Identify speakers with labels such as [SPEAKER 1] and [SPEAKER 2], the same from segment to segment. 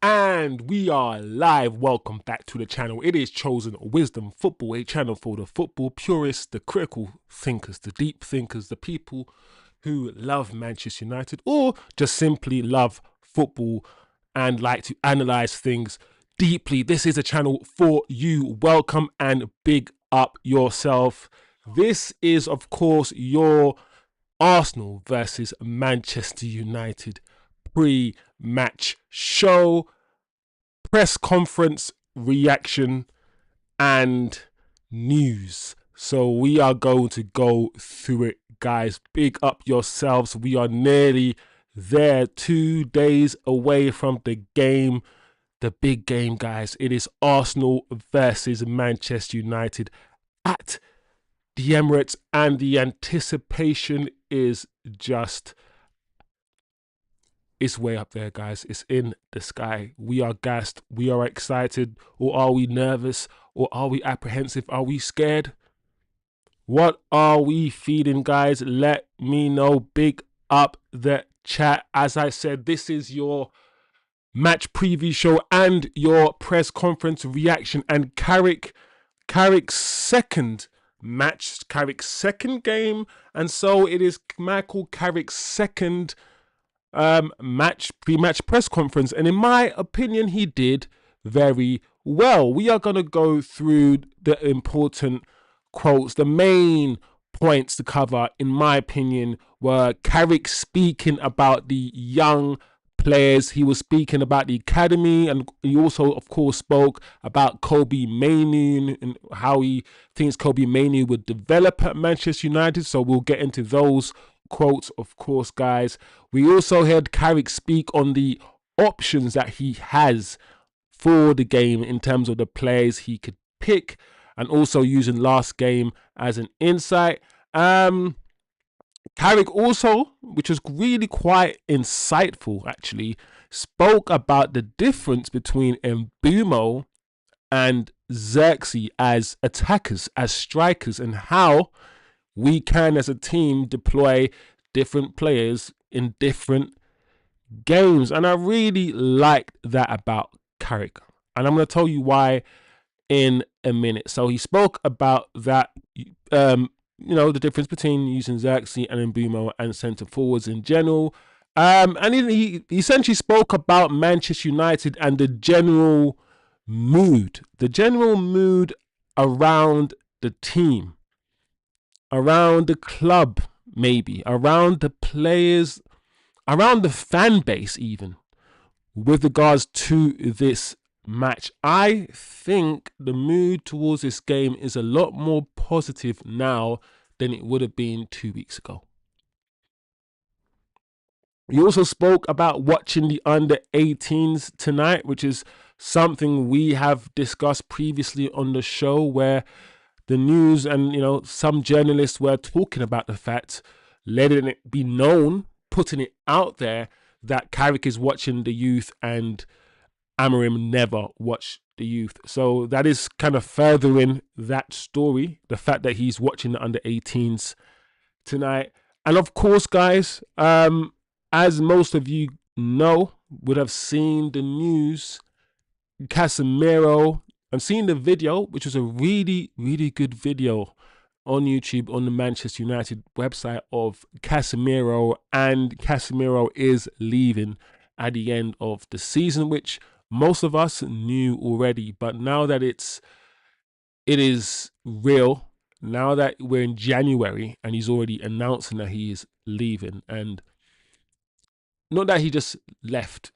[SPEAKER 1] And we are live. Welcome back to the channel. It is Chosen Wisdom Football, a channel for the football purists, the critical thinkers, the deep thinkers, the people who love Manchester United or just simply love football and like to analyze things deeply. This is a channel for you. Welcome and big up yourself. This is, of course, your Arsenal versus Manchester United pre-match show, press conference reaction, and news. So we are going to go through it, guys. Big up yourselves. We are nearly there, 2 days away from the game, the big game, guys. It is Arsenal versus Manchester United at the Emirates, and the anticipation is just, it's way up there, guys. It's in the sky. We are gassed. We are excited. Or are we nervous? Or are we apprehensive? Are we scared? What are we feeling, guys? Let me know. Big up the chat. As I said, this is your match preview show and your press conference reaction. And Carrick's second match, Carrick's second game. And so it is Michael Carrick's second pre-match press conference, and in my opinion he did very well. We are going to go through the important quotes. The main points to cover, in my opinion, were Carrick speaking about the young players. He was speaking about the academy, and he also, of course, spoke about Kobe Mainoo and how he thinks Kobe Mainoo would develop at Manchester United. So we'll get into those quotes, of course, guys. We also heard Carrick speak on the options that he has for the game in terms of the players he could pick, and also using last game as an insight. Carrick also, which was really quite insightful actually, spoke about the difference between Mbeumo and Xerxes as attackers, as strikers, and how we can as a team deploy different players in different games. And I really liked that about Carrick, and I'm going to tell you why in a minute. So he spoke about that, the difference between using Xerxes and Mbeumo and centre forwards in general. And he essentially spoke about Manchester United and the general mood around the team, around the club, maybe around the players, around the fan base even, with regards to this match. I think the mood towards this game is a lot more positive now than it would have been 2 weeks ago. He also spoke about watching the under-18s tonight, which is something we have discussed previously on the show, where the news and some journalists were talking about the fact, letting it be known, putting it out there, that Carrick is watching the youth and Amorim never watched the youth. So that is kind of furthering that story, the fact that he's watching the under-18s tonight. And of course, guys, as most of you know, would have seen the news, Casemiro, and seen the video, which was a really, really good video on YouTube on the Manchester United website of Casemiro, and Casemiro is leaving at the end of the season, which most of us knew already. But now that it is real, now that we're in January and he's already announcing that he is leaving, and not that he just left,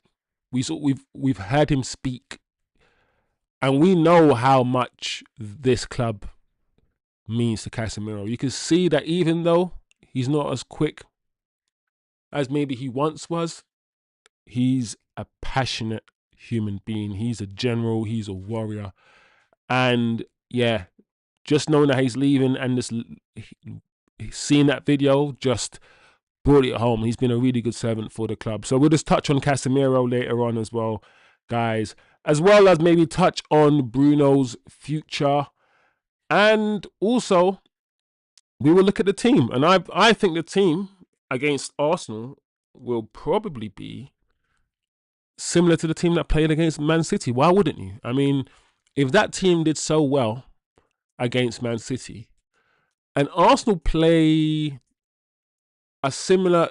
[SPEAKER 1] we've heard him speak, and we know how much this club means to Casemiro. You can see that even though he's not as quick as maybe he once was, he's a passionate human being. He's a general, he's a warrior. And yeah, just knowing that he's leaving and just seeing that video just brought it home. He's been a really good servant for the club. So we'll just touch on Casemiro later on as well, guys, as well as maybe touch on Bruno's future. And also, we will look at the team. And I think the team against Arsenal will probably be similar to the team that played against Man City. Why wouldn't you? I mean, if that team did so well against Man City, and Arsenal play a similar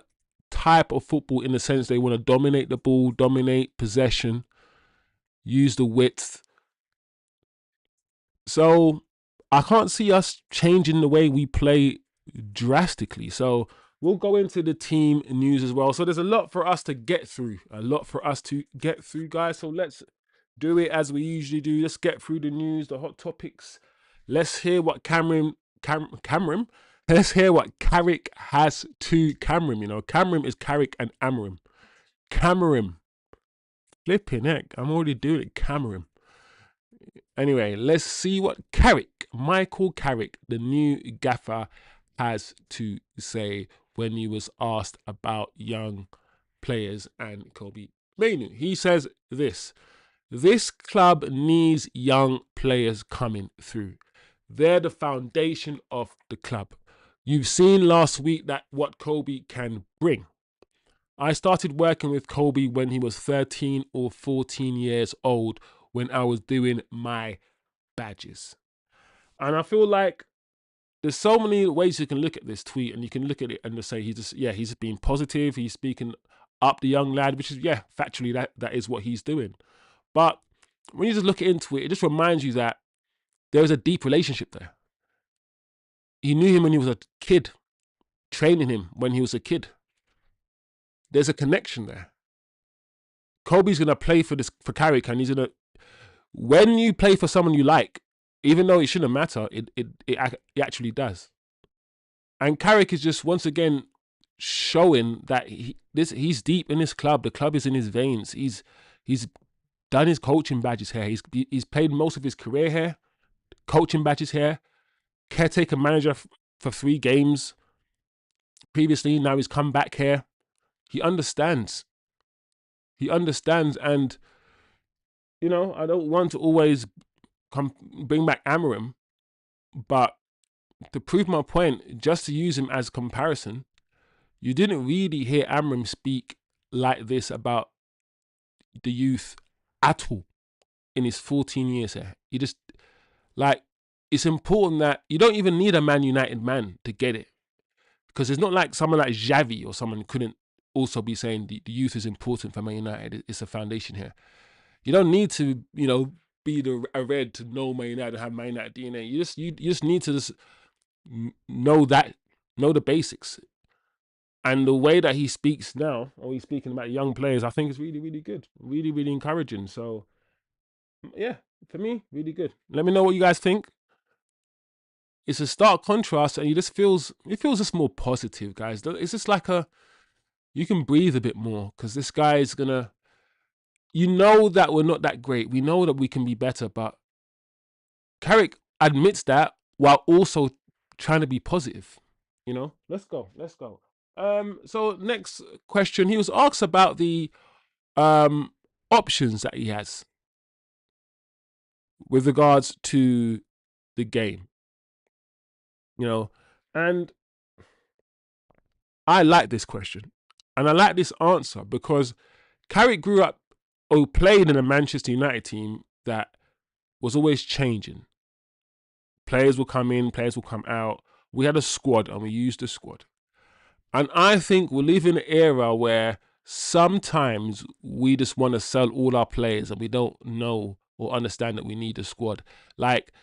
[SPEAKER 1] type of football in the sense they want to dominate the ball, dominate possession, use the width. So I can't see us changing the way we play drastically. So we'll go into the team news as well. So there's a lot for us to get through, guys. So let's do it as we usually do. Let's get through the news, the hot topics. Let's hear what Cameron. Let's hear what Carrick has to Cameron. You know, Cameron is Carrick and Amarim. Cameron. Flipping heck. I'm already doing it. Cameron. Anyway, let's see what Michael Carrick, the new gaffer, has to say when he was asked about young players and Kobe Mainoo. He says this club needs young players coming through. They're the foundation of the club. You've seen last week that what Kobe can bring. I started working with Kobe when he was 13 or 14 years old when I was doing my badges. And I feel like there's so many ways you can look at this tweet, and you can look at it and just say he's being positive, he's speaking up the young lad, which is factually that is what he's doing. But when you just look into it, it just reminds you that there is a deep relationship there. He knew him when he was a kid, training him when he was a kid. There's a connection there. Kobe's gonna play for Carrick, and he's gonna. When you play for someone you like, even though it shouldn't matter, it actually does. And Carrick is just once again showing that he's deep in his club. The club is in his veins. He's done his coaching badges here. He's played most of his career here, coaching badges here, caretaker manager for 3 games previously. Now he's come back here. He understands. And you know, I don't want to always bring back Amarim, but to prove my point, just to use him as comparison, you didn't really hear Amarim speak like this about the youth at all in his 14 years here. You just, it's important that you don't even need a Man United man to get it. Because it's not like someone like Xavi or someone couldn't also be saying the youth is important for Man United. It's a foundation here. You don't need to, be a red to know Man United, have Man United DNA. You just need to know the basics. And the way that he speaks now, or he's speaking about young players, I think is really, really good. Really, really encouraging. So, yeah, for me, really good. Let me know what you guys think. It's a stark contrast, and it feels just more positive, guys. It's just like you can breathe a bit more, because this guy is gonna, that we're not that great. We know that we can be better, but Carrick admits that while also trying to be positive. Let's go. So next question, he was asked about the options that he has with regards to the game. And I like this question, and I like this answer, because Carrick grew up or played in a Manchester United team that was always changing. Players will come in, players will come out. We had a squad, and we used the squad. And I think we live in an era where sometimes we just want to sell all our players, and we don't know or understand that we need a squad. Like,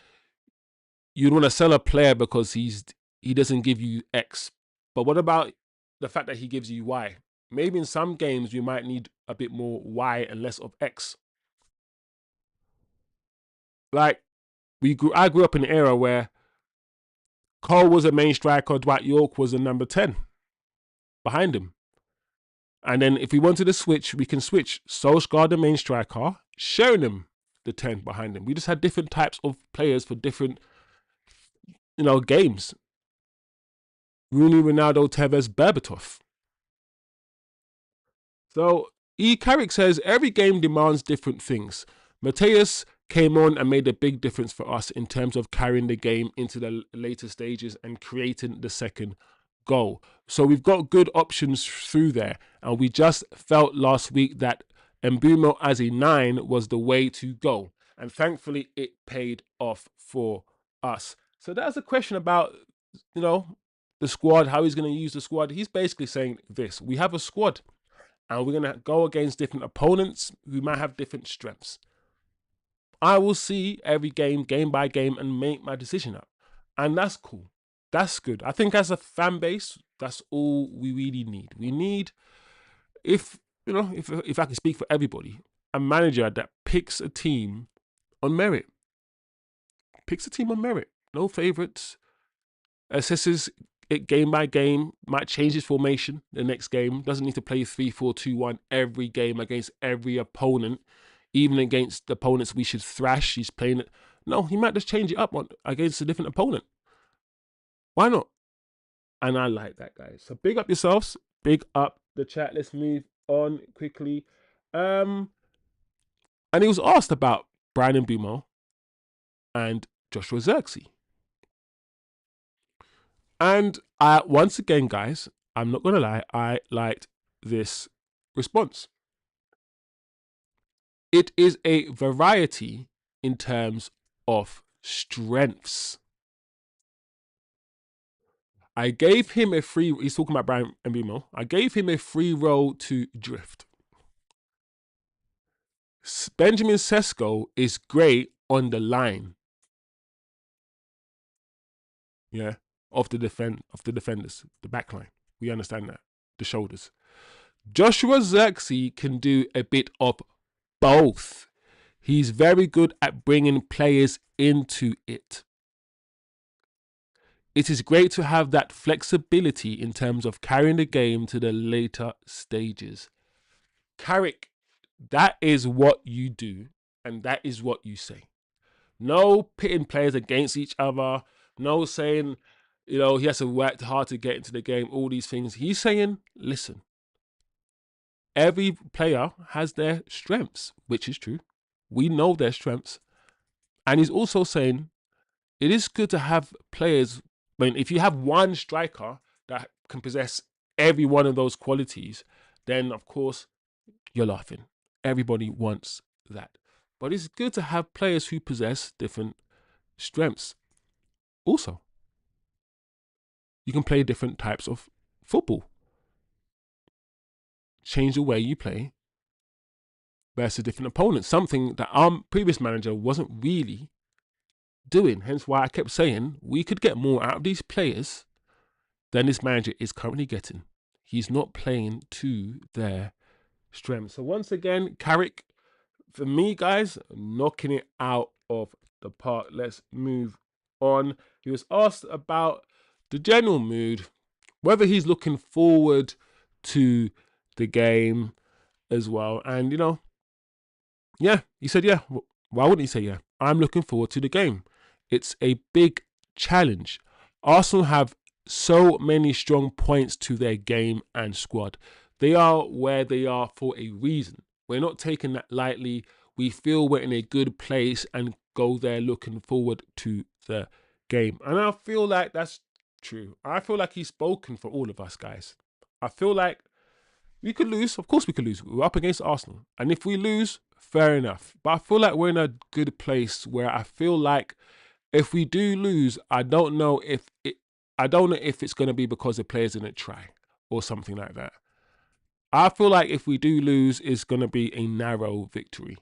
[SPEAKER 1] you'd want to sell a player because he doesn't give you X. But what about the fact that he gives you Y? Maybe in some games you might need a bit more Y and less of X. Like, I grew up in an era where Cole was a main striker, Dwight York was a number 10 behind him. And then if we wanted to switch, we can switch Solskjaer, the main striker, Sheringham, the 10 behind him. We just had different types of players for different, games. Rooney, Ronaldo, Tevez, Berbatov. So Carrick says every game demands different things. Mateus came on and made a big difference for us in terms of carrying the game into the later stages and creating the second goal. So we've got good options through there, and we just felt last week that Mbumo as a 9 was the way to go. And thankfully, it paid off for us. So that's a question about, the squad, how he's going to use the squad. He's basically saying this: we have a squad and we're going to go against different opponents who might have different strengths. I will see every game by game, and make my decision up. And that's cool. That's good. I think as a fan base, that's all we really need. We need, if I can speak for everybody, a manager that picks a team on merit. Picks a team on merit. No favourites. Assesses it game by game. Might change his formation the next game. Doesn't need to play 3-4-2-1 every game against every opponent. Even against the opponents we should thrash, he's playing it. No, he might just change it up against a different opponent. Why not? And I like that, guys. So big up yourselves. Big up the chat. Let's move on quickly. And he was asked about Bryan Mbeumo and Joshua Zirkzee. And once again, guys, I'm not going to lie, I liked this response. It is a variety in terms of strengths. I gave him a free, he's talking about Bryan Mbeumo, I gave him a free role to drift. Benjamin Sesko is great on the line. Yeah, of the defenders, the back line. We understand that. The shoulders. Joshua Zirkzee can do a bit of both. He's very good at bringing players into it. It is great to have that flexibility in terms of carrying the game to the later stages. Carrick, that is what you do, and that is what you say. No pitting players against each other. No saying, he has to work hard to get into the game, all these things. He's saying, listen, every player has their strengths, which is true. We know their strengths. And he's also saying it is good to have players. I mean, if you have one striker that can possess every one of those qualities, then of course you're laughing. Everybody wants that. But it's good to have players who possess different strengths. Also, you can play different types of football. Change the way you play versus different opponents. Something that our previous manager wasn't really doing. Hence why I kept saying we could get more out of these players than this manager is currently getting. He's not playing to their strengths. So once again, Carrick, for me, guys, knocking it out of the park. Let's move on. He was asked about the general mood, whether he's looking forward to the game as well. And, yeah, he said, yeah. Why wouldn't he say, yeah? I'm looking forward to the game. It's a big challenge. Arsenal have so many strong points to their game and squad. They are where they are for a reason. We're not taking that lightly. We feel we're in a good place and go there looking forward to the game. And I feel like that's true. I feel like he's spoken for all of us, guys. I feel like we could lose. Of course we could lose. We're up against Arsenal. And if we lose, fair enough. But I feel like we're in a good place where I feel like if we do lose, I don't know if it's going to be because the players didn't try or something like that. I feel like if we do lose, it's going to be a narrow victory.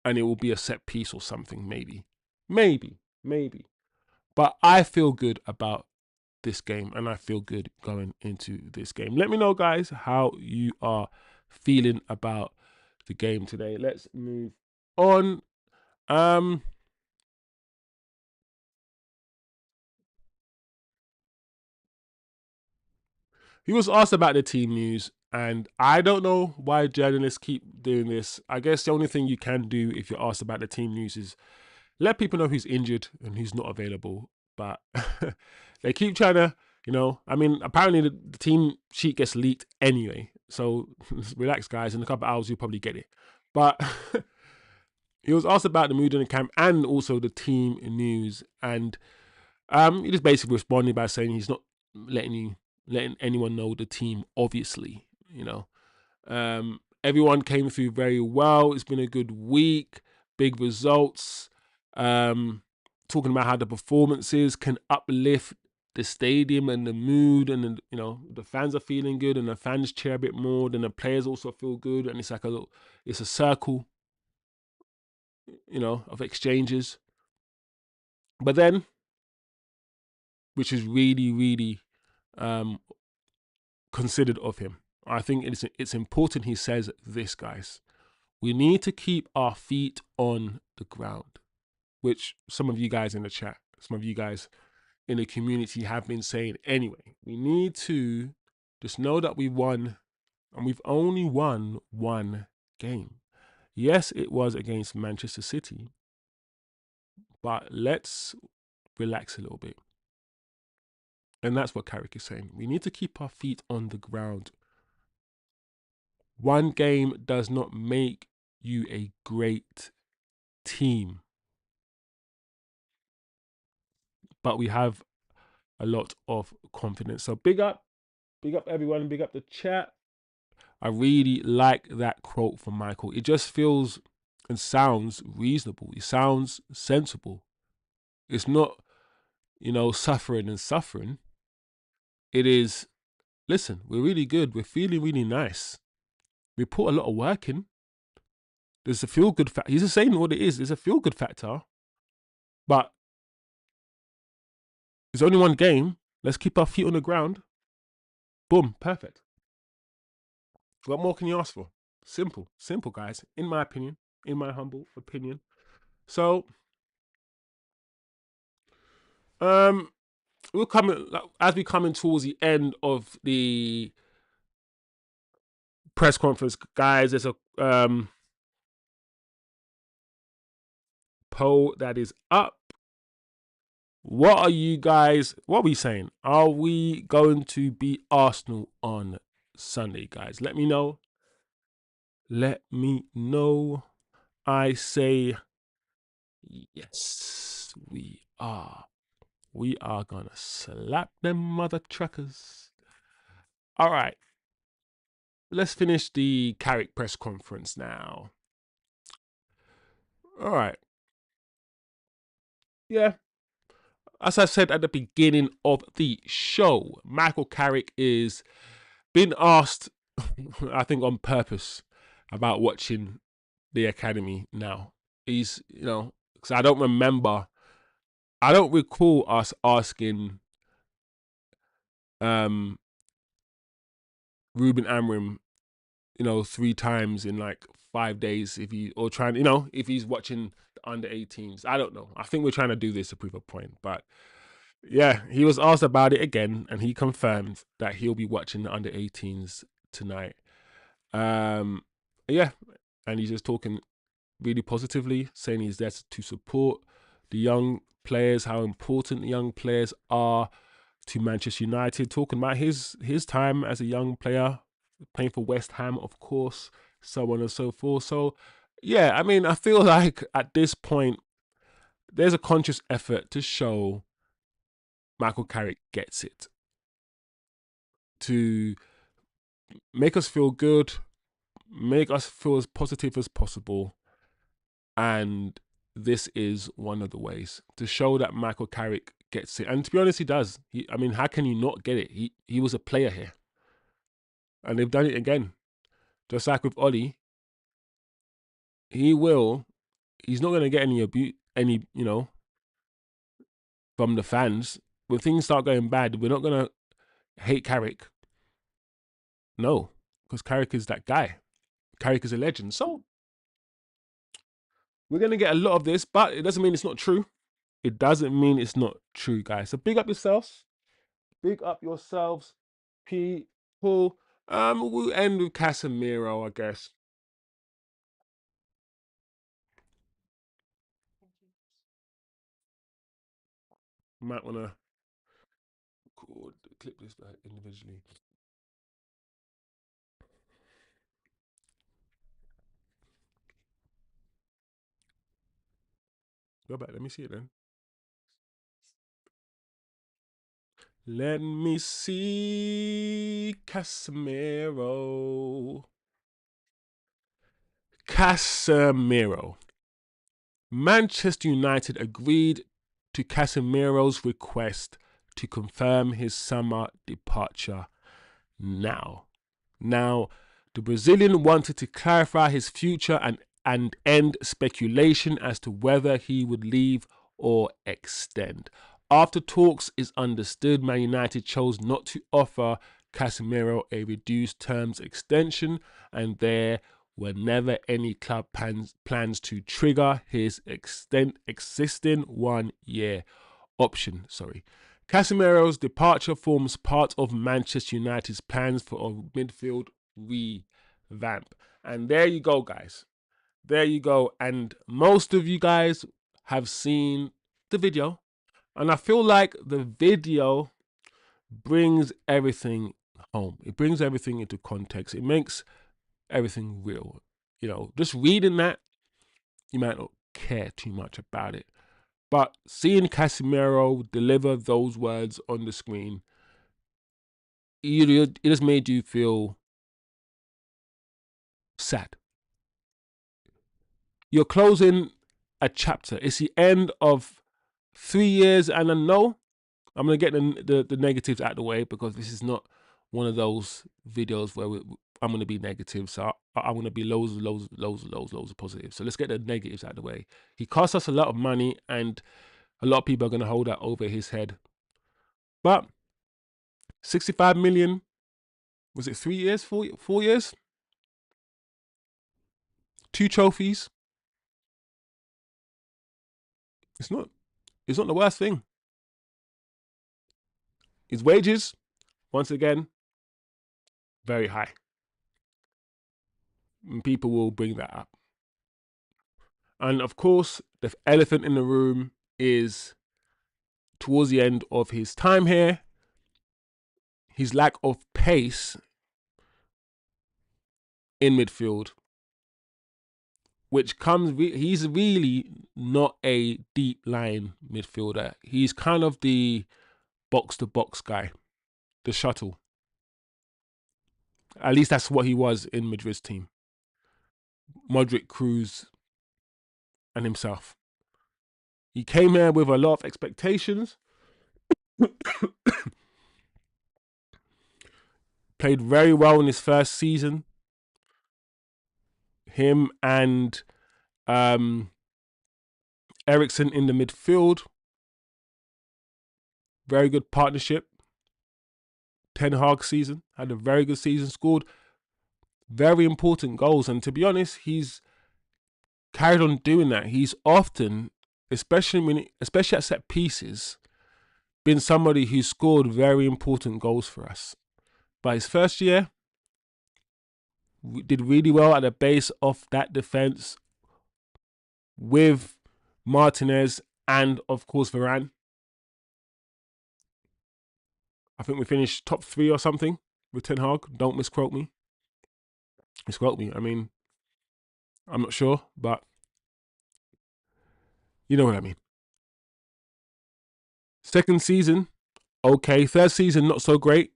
[SPEAKER 1] And it will be a set piece or something, maybe. But I feel good about this game, and I feel good going into this game. Let me know, guys, how you are feeling about the game today. Let's move on. He was asked about the team news, and I don't know why journalists keep doing this. I guess the only thing you can do if you're asked about the team news is let people know who's injured and who's not available. But they keep trying to, apparently the team sheet gets leaked anyway. So relax, guys. In a couple of hours, you'll probably get it. But he was asked about the mood in the camp and also the team news. And he just basically responded by saying he's not letting anyone know the team, obviously, Everyone came through very well. It's been a good week. Big results. Talking about how the performances can uplift the stadium and the mood, and the fans are feeling good, and the fans cheer a bit more. Then the players also feel good, and it's like it's a circle, of exchanges. But then, which is really, really considered of him, I think it's important he says this, guys. We need to keep our feet on the ground, which some of you guys in the chat, some of you guys in the community have been saying anyway. We need to just know that we won, and we've only won one game. Yes, it was against Manchester City, but let's relax a little bit. And that's what Carrick is saying. We need to keep our feet on the ground. One game does not make you a great team, but we have a lot of confidence. So big up everyone, big up the chat. I really like that quote from Michael. It just feels and sounds reasonable. It sounds sensible. It's not, suffering and suffering. It is, listen, we're really good. We're feeling really nice. We put a lot of work in. There's a feel good factor. He's just saying what it is. There's a feel good factor, but there's only one game. Let's keep our feet on the ground. Boom, perfect. What more can you ask for? Simple, guys. In my opinion, in my humble opinion. So, we're coming as we coming towards the end of the press conference, guys. There's a poll that is up. What are we saying? Are we going to beat Arsenal on Sunday, guys? Let me know. I say yes, we are. We are gonna slap them mother truckers. All right. Let's finish the Carrick press conference now. All right. Yeah. As I said at the beginning of the show, Michael Carrick is being asked, I think on purpose, about watching the academy now. He's, because I don't recall us asking Ruben Amorim, 3 times in like 5 days if he's watching the under 18s. I don't know. I think we're trying to do this to prove a point, but yeah, he was asked about it again, and he confirmed that he'll be watching the under 18s tonight. Yeah, and he's just talking really positively, saying he's there to support the young players, how important the young players are to Manchester United, talking about his time as a young player, playing for West Ham, of course, so on and so forth. So, yeah, I mean, I feel like at this point, there's a conscious effort to show Michael Carrick gets it, to make us feel good, make us feel as positive as possible. And this is one of the ways to show that Michael Carrick gets it. And to be honest, he does. How can you not get it? He was a player here. And they've done it again. Just like with Ollie, he's not going to get any abuse, from the fans. When things start going bad, we're not going to hate Carrick. No, because Carrick is that guy. Carrick is a legend. So we're going to get a lot of this, but it doesn't mean it's not true. It doesn't mean it's not true, guys. So big up yourselves. Big up yourselves, people. We'll end with Casemiro, I guess. Might want to clip this individually. Go back. Let me see it then. Let me see Casemiro. Casemiro. Manchester United agreed to Casemiro's request to confirm his summer departure now. Now, the Brazilian wanted to clarify his future and end speculation as to whether he would leave or extend. After talks is understood, Man United chose not to offer Casemiro a reduced terms extension, and there were never any club plans to trigger his existing 1 year option. Casemiro's departure forms part of Manchester United's plans for a midfield revamp. And there you go, guys. There you go. And most of you guys have seen the video. And I feel like the video brings everything home. It brings everything into context. It makes everything real. You know, just reading that, you might not care too much about it. But seeing Casemiro deliver those words on the screen, it just made you feel sad. You're closing a chapter. It's the end of 3 years, and I know I'm going to get the negatives out of the way, because this is not one of those videos where I'm going to be negative. So I'm going to be loads of positives. So let's get the negatives out of the way. He cost us a lot of money, and a lot of people are going to hold that over his head. But 65 million, was it 3 years, 4 years? 2 trophies. It's not the worst thing. His wages, once again, very high. And people will bring that up. And of course, the elephant in the room is, towards the end of his time here, his lack of pace in midfield, which comes, he's really not a deep line midfielder. He's kind of the box to box guy, the shuttle. At least that's what he was in Madrid's team. Modric, Cruz, and himself. He came here with a lot of expectations. Played very well in his first season. Him and Eriksen in the midfield. Very good partnership. Ten Hag season. Had a very good season. Scored very important goals. And to be honest, he's carried on doing that. He's often, especially at set pieces, been somebody who scored very important goals for us. But his first year, did really well at the base of that defense with Martinez and, of course, Varane. I think we finished top 3 or something with Ten Hag. Don't misquote me. Misquote me. I mean, I'm not sure, but you know what I mean. Second season, okay. Third season, not so great.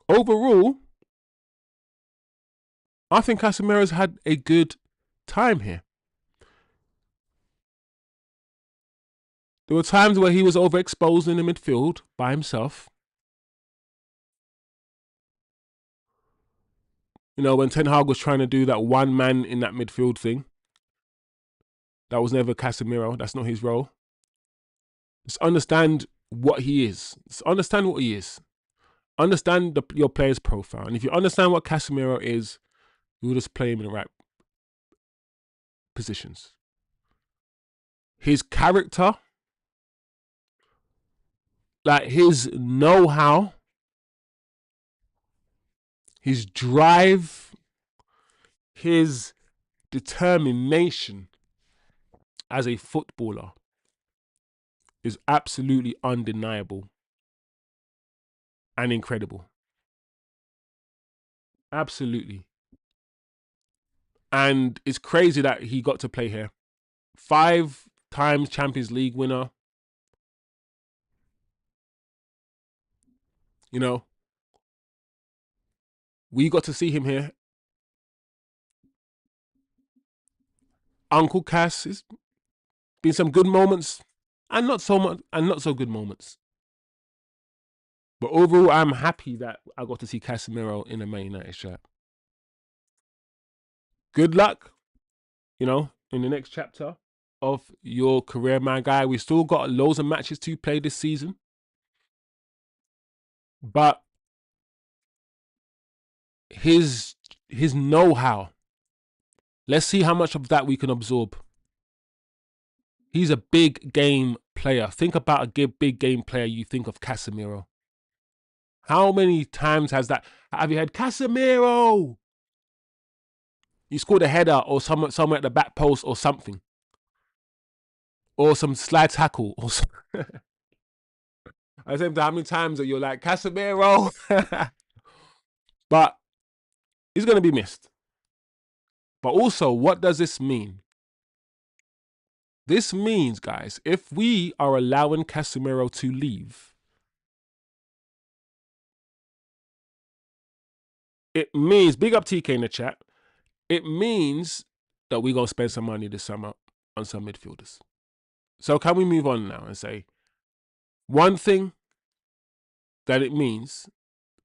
[SPEAKER 1] Overall, I think Casemiro's had a good time here. There were times where he was overexposed in the midfield by himself. You know, when Ten Hag was trying to do that one man in that midfield thing, that was never Casemiro. That's not his role. Just understand what he is. Just understand what he is. Understand your player's profile. And if you understand what Casemiro is, you'll just play him in the right positions. His character, like his know-how, his drive, his determination as a footballer is absolutely undeniable and incredible. Absolutely. And it's crazy that he got to play here. 5 times Champions League winner. You know, We got to see him here. Uncle Cass has been some good moments and not so much and not so good moments. But overall, I'm happy that I got to see Casemiro in a Man United shirt. Good luck, in the next chapter of your career, my guy. We still got loads of matches to play this season. But his know-how, let's see how much of that we can absorb. He's a big game player. Think about a big game player. You think of Casemiro. How many times have you heard Casemiro? You scored a header or somewhere at the back post or something, or some slide tackle or something. At the same time, how many times that you're like Casemiro? But he's going to be missed. But also, what does this mean? This means, guys, if we are allowing Casemiro to leave, it means, big up TK in the chat, it means that we're going to spend some money this summer on some midfielders. So can we move on now and say, one thing that it means,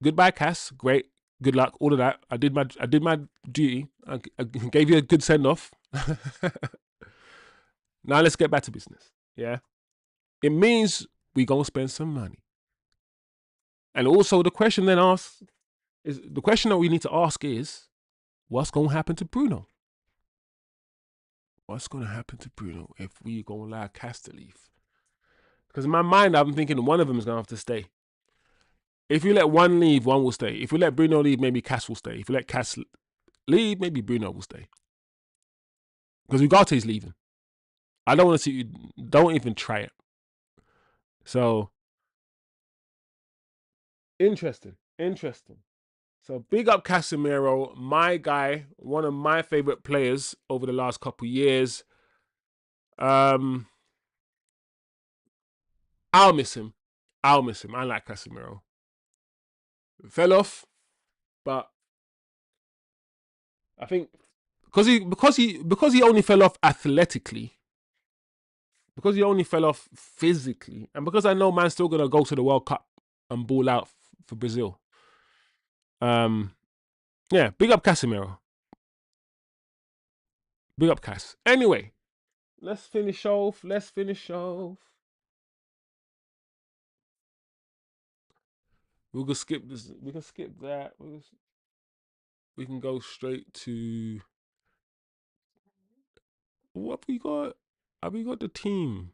[SPEAKER 1] goodbye Cass, great, good luck, all of that. I did my duty. I gave you a good send off. Now let's get back to business. Yeah, it means we gonna spend some money. And also the question then asks is the question that we need to ask is, what's gonna happen to Bruno? What's gonna happen to Bruno if we gonna allow Cass to leave? Because in my mind, I'm thinking one of them is gonna have to stay. If you let one leave, one will stay. If we let Bruno leave, maybe Cass will stay. If we let Cass leave, maybe Bruno will stay. Because Ugarte's leaving. I don't want to see you. Don't even try it. So interesting. So big up Casemiro, my guy, one of my favorite players over the last couple of years. I'll miss him. I like Casemiro. Fell off, but I think because he only fell off athletically, because he only fell off physically, and because I know man's still gonna go to the World Cup and ball out for Brazil. Yeah, big up Casemiro. Big up Cass. Anyway, let's finish off. We can skip this. We can skip that. We can go straight to what we got. Have we got the team?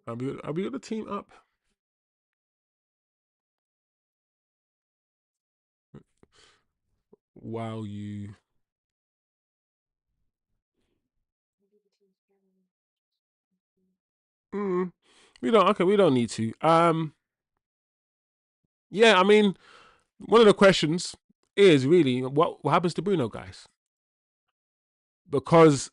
[SPEAKER 1] Have we got the team up? While you. We don't. Okay, we don't need to. Yeah, I mean, one of the questions is really what happens to Bruno, guys? Because,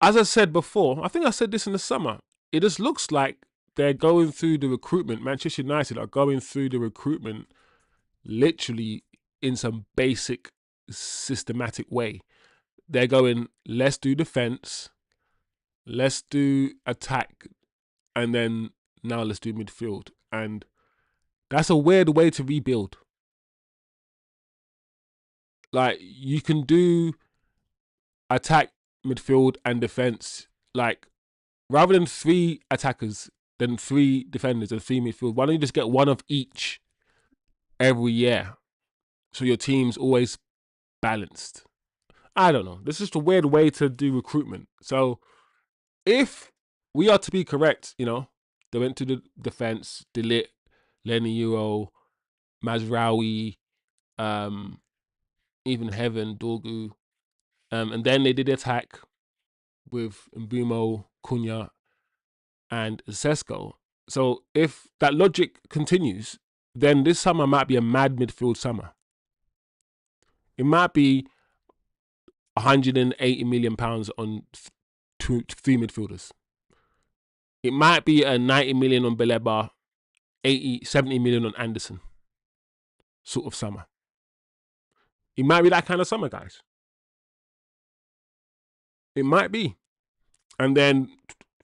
[SPEAKER 1] as I said before, I think I said this in the summer. It just looks like they're going through the recruitment. Manchester United are going through the recruitment literally in some basic, systematic way. They're going, let's do defense, let's do attack, and then now let's do midfield. And that's a weird way to rebuild. Like, you can do attack, midfield, and defense. Like, rather than 3 attackers, then 3 defenders and 3 midfield, why don't you just get one of each every year? So your team's always balanced. I don't know. This is just a weird way to do recruitment. So if we are to be correct, they went to the defense, Delit, Lenny Euro, Mazraoui, even Heaven, Dorgu, and then they did the attack with Mbumo, Cunha, and Sesko. So if that logic continues, then this summer might be a mad midfield summer. It might be £180 million on 3 midfielders. It might be a 90 million on Beleba, 80, 70 million on Anderson sort of summer. It might be that kind of summer, guys. It might be. And then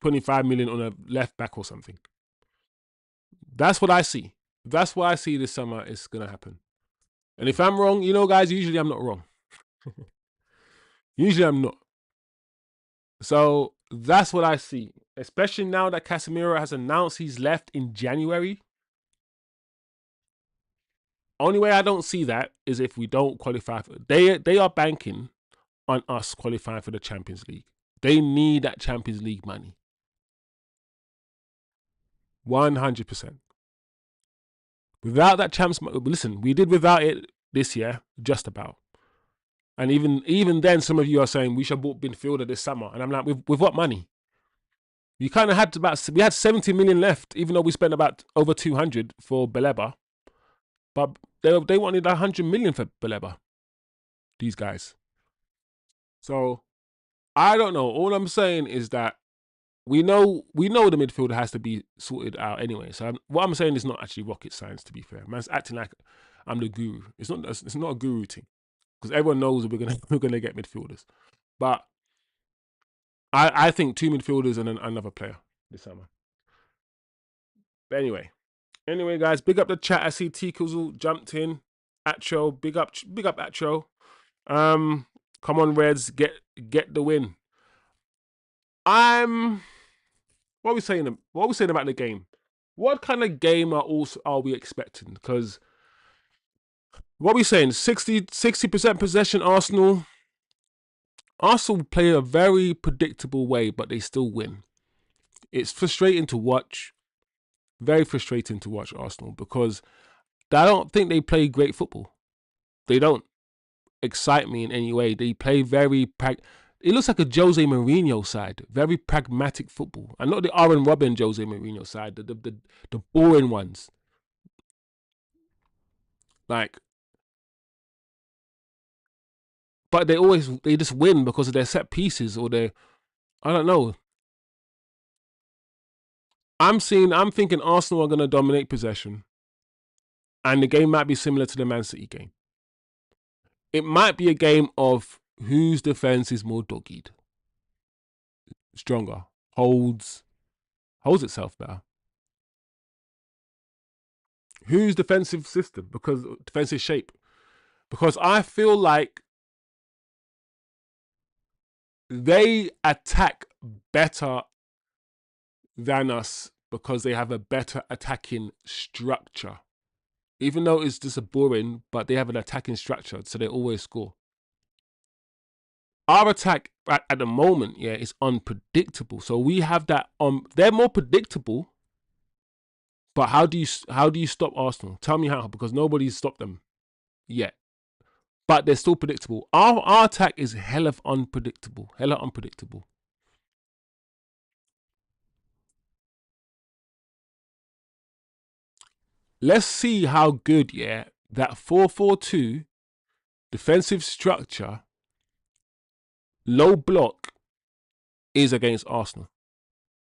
[SPEAKER 1] 25 million on a left back or something. That's what I see. That's what I see this summer is going to happen. And if I'm wrong, you know, guys, usually I'm not wrong. Usually I'm not. So that's what I see. Especially now that Casemiro has announced he's left in January. Only way I don't see that is if we don't qualify. They are banking on us qualifying for the Champions League. They need that Champions League money. 100%. Without that listen, we did without it this year, just about. And even then, some of you are saying we should have bought midfielder this summer. And I'm like, with what money? We kind of had we had 70 million left, even though we spent about over 200 for Beleba. But they wanted 100 million for Beleba, these guys. So I don't know. All I'm saying is that we know the midfielder has to be sorted out anyway. So what I'm saying is not actually rocket science, to be fair. Man's acting like I'm the guru. It's not a guru thing, because everyone knows we're gonna get midfielders. But I think 2 midfielders and another player this summer. But anyway, guys, big up the chat. I see T Kizzle jumped in. Atro, big up Atro. Come on, Reds, get the win. What are we saying about the game? What kind of game are we expecting? Because what are we saying? 60% possession Arsenal. Arsenal play a very predictable way, but they still win. It's frustrating to watch. Very frustrating to watch Arsenal, because I don't think they play great football. They don't excite me in any way. They play it looks like a Jose Mourinho side. Very pragmatic football. And not the Aaron Robben Jose Mourinho side. The boring ones. Like, but they just win because of their set pieces, or I don't know. I'm thinking Arsenal are going to dominate possession, and the game might be similar to the Man City game. It might be a game of whose defense is more dog-eared, stronger, holds itself better. Whose defensive system, defensive shape. Because I feel like they attack better than us because they have a better attacking structure. Even though it's just boring, but they have an attacking structure, so they always score. Our attack at the moment, is unpredictable. So we have that. They're more predictable, but how do you stop Arsenal? Tell me how, because nobody's stopped them yet. But they're still predictable. Our attack is hella unpredictable. Let's see how good, that 4-4-2 defensive structure, low block, is against Arsenal.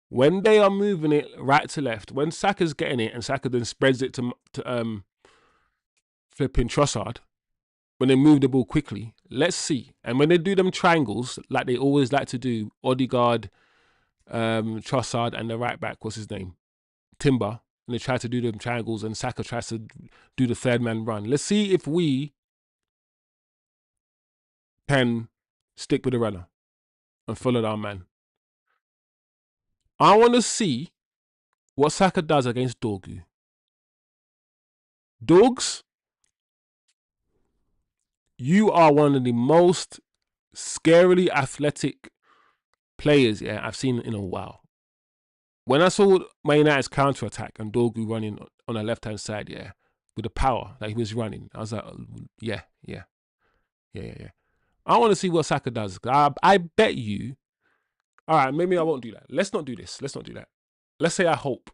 [SPEAKER 1] When they are moving it right to left, when Saka's getting it and Saka then spreads it to flipping Trossard, when they move the ball quickly, let's see. And when they do them triangles, like they always like to do, Odegaard, Trossard, and the right back, what's his name? Timber. And they try to do them triangles, and Saka tries to do the third man run. Let's see if we can stick with the runner and follow our man. I want to see what Saka does against Dorgu. Dogs, you are one of the most scarily athletic players I've seen in a while. When I saw Man United's counter-attack and Dorgu running on the left-hand side, with the power that he was running, I was like, yeah. I want to see what Saka does. I bet you, all right, maybe I won't do that. Let's not do this. Let's not do that. Let's say I hope.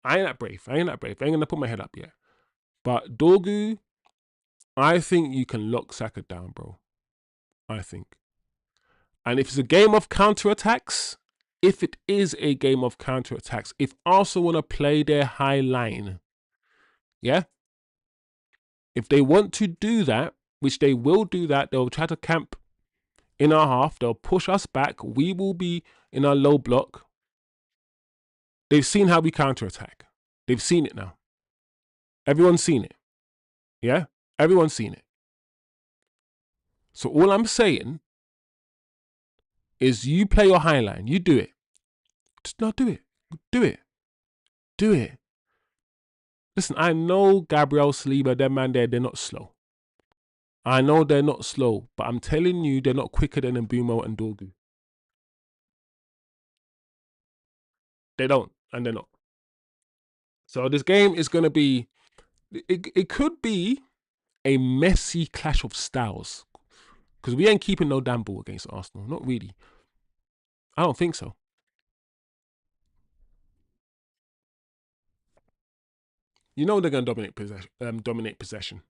[SPEAKER 1] I ain't that brave. I ain't going to put my head up yet. But Dorgu, I think you can lock Saka down, bro. I think. And if it's a game of counter-attacks, if it is a game of counter-attacks, if Arsenal want to play their high line, yeah, if they want to do that, which they will do that, they'll try to camp in our half, they'll push us back, we will be in our low block. They've seen how we counter-attack. They've seen it now. Everyone's seen it. Yeah? Everyone's seen it. So all I'm saying is you play your high line. You do it. Just not do it. Do it. Do it. Listen, I know Gabriel Saliba, them man there, they're not slow. I know they're not slow, but I'm telling you, they're not quicker than Mbumo and Dorgu. They don't, and they're not. So this game is going to be, it could be a messy clash of styles. Because we ain't keeping no damn ball against Arsenal. Not really. I don't think so. You know they're going to dominate possession.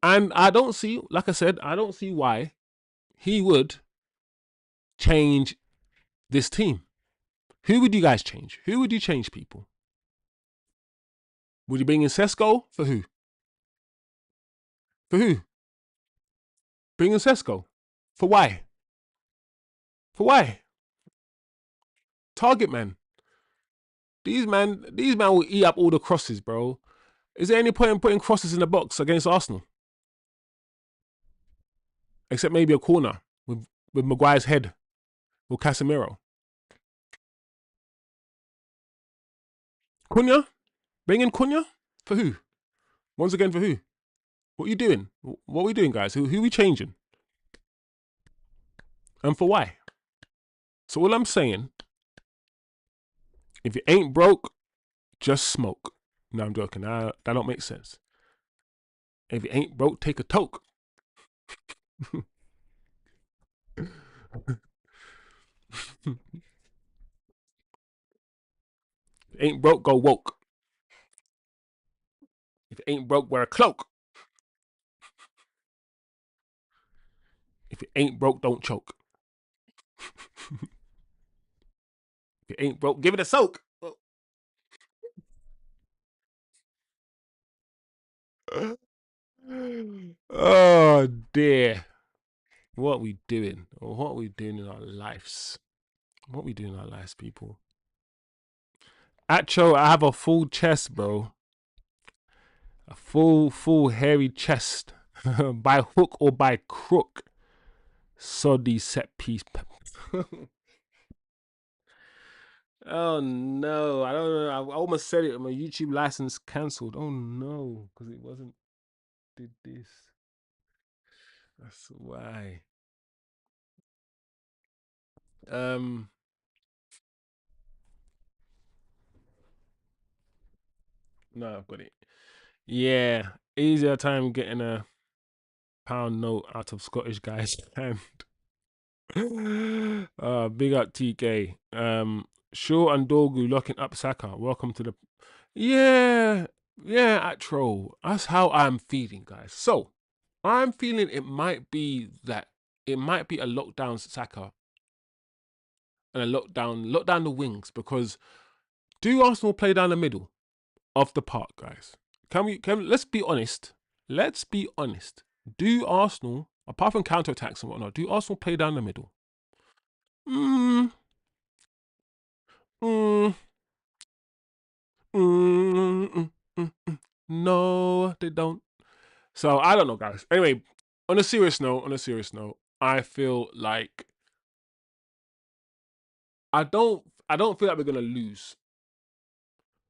[SPEAKER 1] And I don't see, like I said, I don't see why he would change this team. Who would you guys change? Who would you change, people? Would you bring in Sesko? For who? For who? Bring in Sesko? For why? For why? Target man. These man will eat up all the crosses, bro. Is there any point in putting crosses in the box against Arsenal? Except maybe a corner with Maguire's head or Casemiro. Cunha? Bring in Cunha? For who? Once again, for who? What are you doing? What are we doing, guys? Who are we changing? And for why? So all I'm saying, if it ain't broke, just smoke. No, I'm joking. That don't make sense. If it ain't broke, take a toke. If it ain't broke, go woke. If it ain't broke, wear a cloak. If it ain't broke, don't choke. If it ain't broke, give it a soak. Oh dear. What are we doing? Or what are we doing in our lives? What are we doing in our lives, people? Acho, I have a full chest, bro. A full hairy chest. By hook or by crook. Soddy set piece. Oh no, I don't know. I almost said it. My YouTube license cancelled. Oh no, because it wasn't did this. That's why. Um no, I've got it. Yeah. Easier time getting a pound note out of Scottish guys' hand. Big up TK. Shaw and Dorgu locking up Saka. Welcome to the Yeah, at troll. That's how I'm feeling, guys. So I'm feeling it might be a lockdown Saka and a lockdown the wings, because do Arsenal play down the middle of the park, guys? Let's be honest. Let's be honest. Do Arsenal, apart from counter-attacks and whatnot, do Arsenal play down the middle? Mm, mm, mm, mm, mm, mm. No, they don't. So I don't know, guys. Anyway, on a serious note, I feel like I don't feel like we're gonna lose,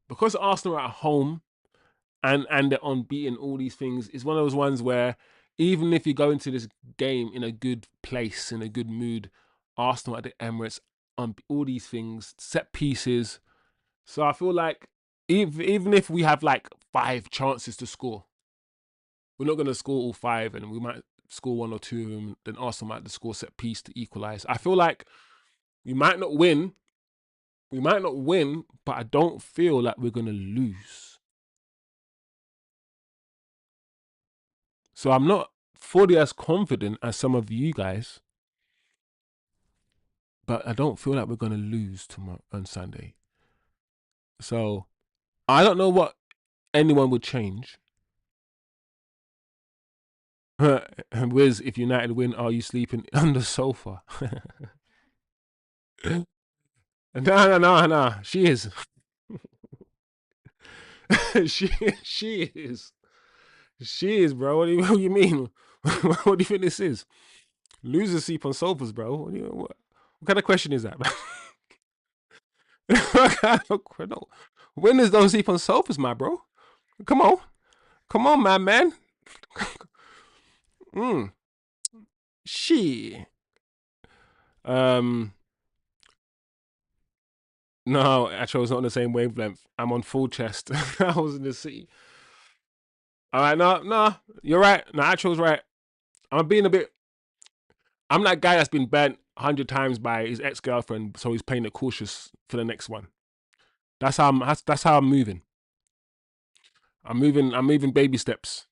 [SPEAKER 1] because Arsenal are at home and they're unbeaten. All these things is one of those ones where even if you go into this game in a good place, in a good mood, Arsenal at the Emirates, all these things, set pieces. So I feel like even if we have like 5 chances to score, we're not gonna score all 5, and we might score 1 or 2 of them. Then Arsenal might score set piece to equalize. I feel like we might not win. But I don't feel like we're gonna lose. So I'm not fully as confident as some of you guys. but I don't feel like we're gonna lose tomorrow on Sunday. So I don't know what anyone would change. Wiz, if United win, are you sleeping on the sofa? No, no, no, no. She is. she is. She is, bro. What do you mean? What do you think this is? Losers sleep on sofas, bro. What kind of question is that? No. Winners don't sleep on sofas, my bro. Come on. Come on, man. She. Um. No, actually, I was not on the same wavelength. I'm on full chest. I was in the city. All right, no, you're right. No, actual's right. I'm being a bit. I'm that guy that's been burnt 100 times by his ex girlfriend, so he's playing it cautious for the next one. That's how I'm. That's how I'm moving. I'm moving. I'm moving baby steps.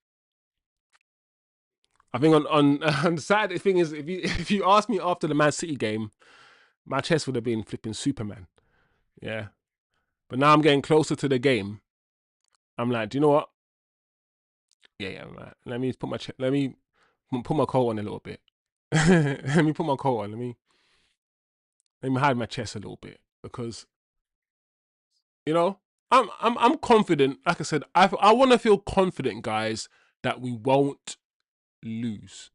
[SPEAKER 1] I think on the sad thing is, if you ask me after the Man City game, my chest would have been flipping Superman. Yeah, but now I'm getting closer to the game. I'm like, do you know what? Yeah. Man. Let me put my let me put my coat on a little bit. Let me put my coat on. Let me hide my chest a little bit because you know I'm confident. Like I said, I want to feel confident, guys, that we won't lose.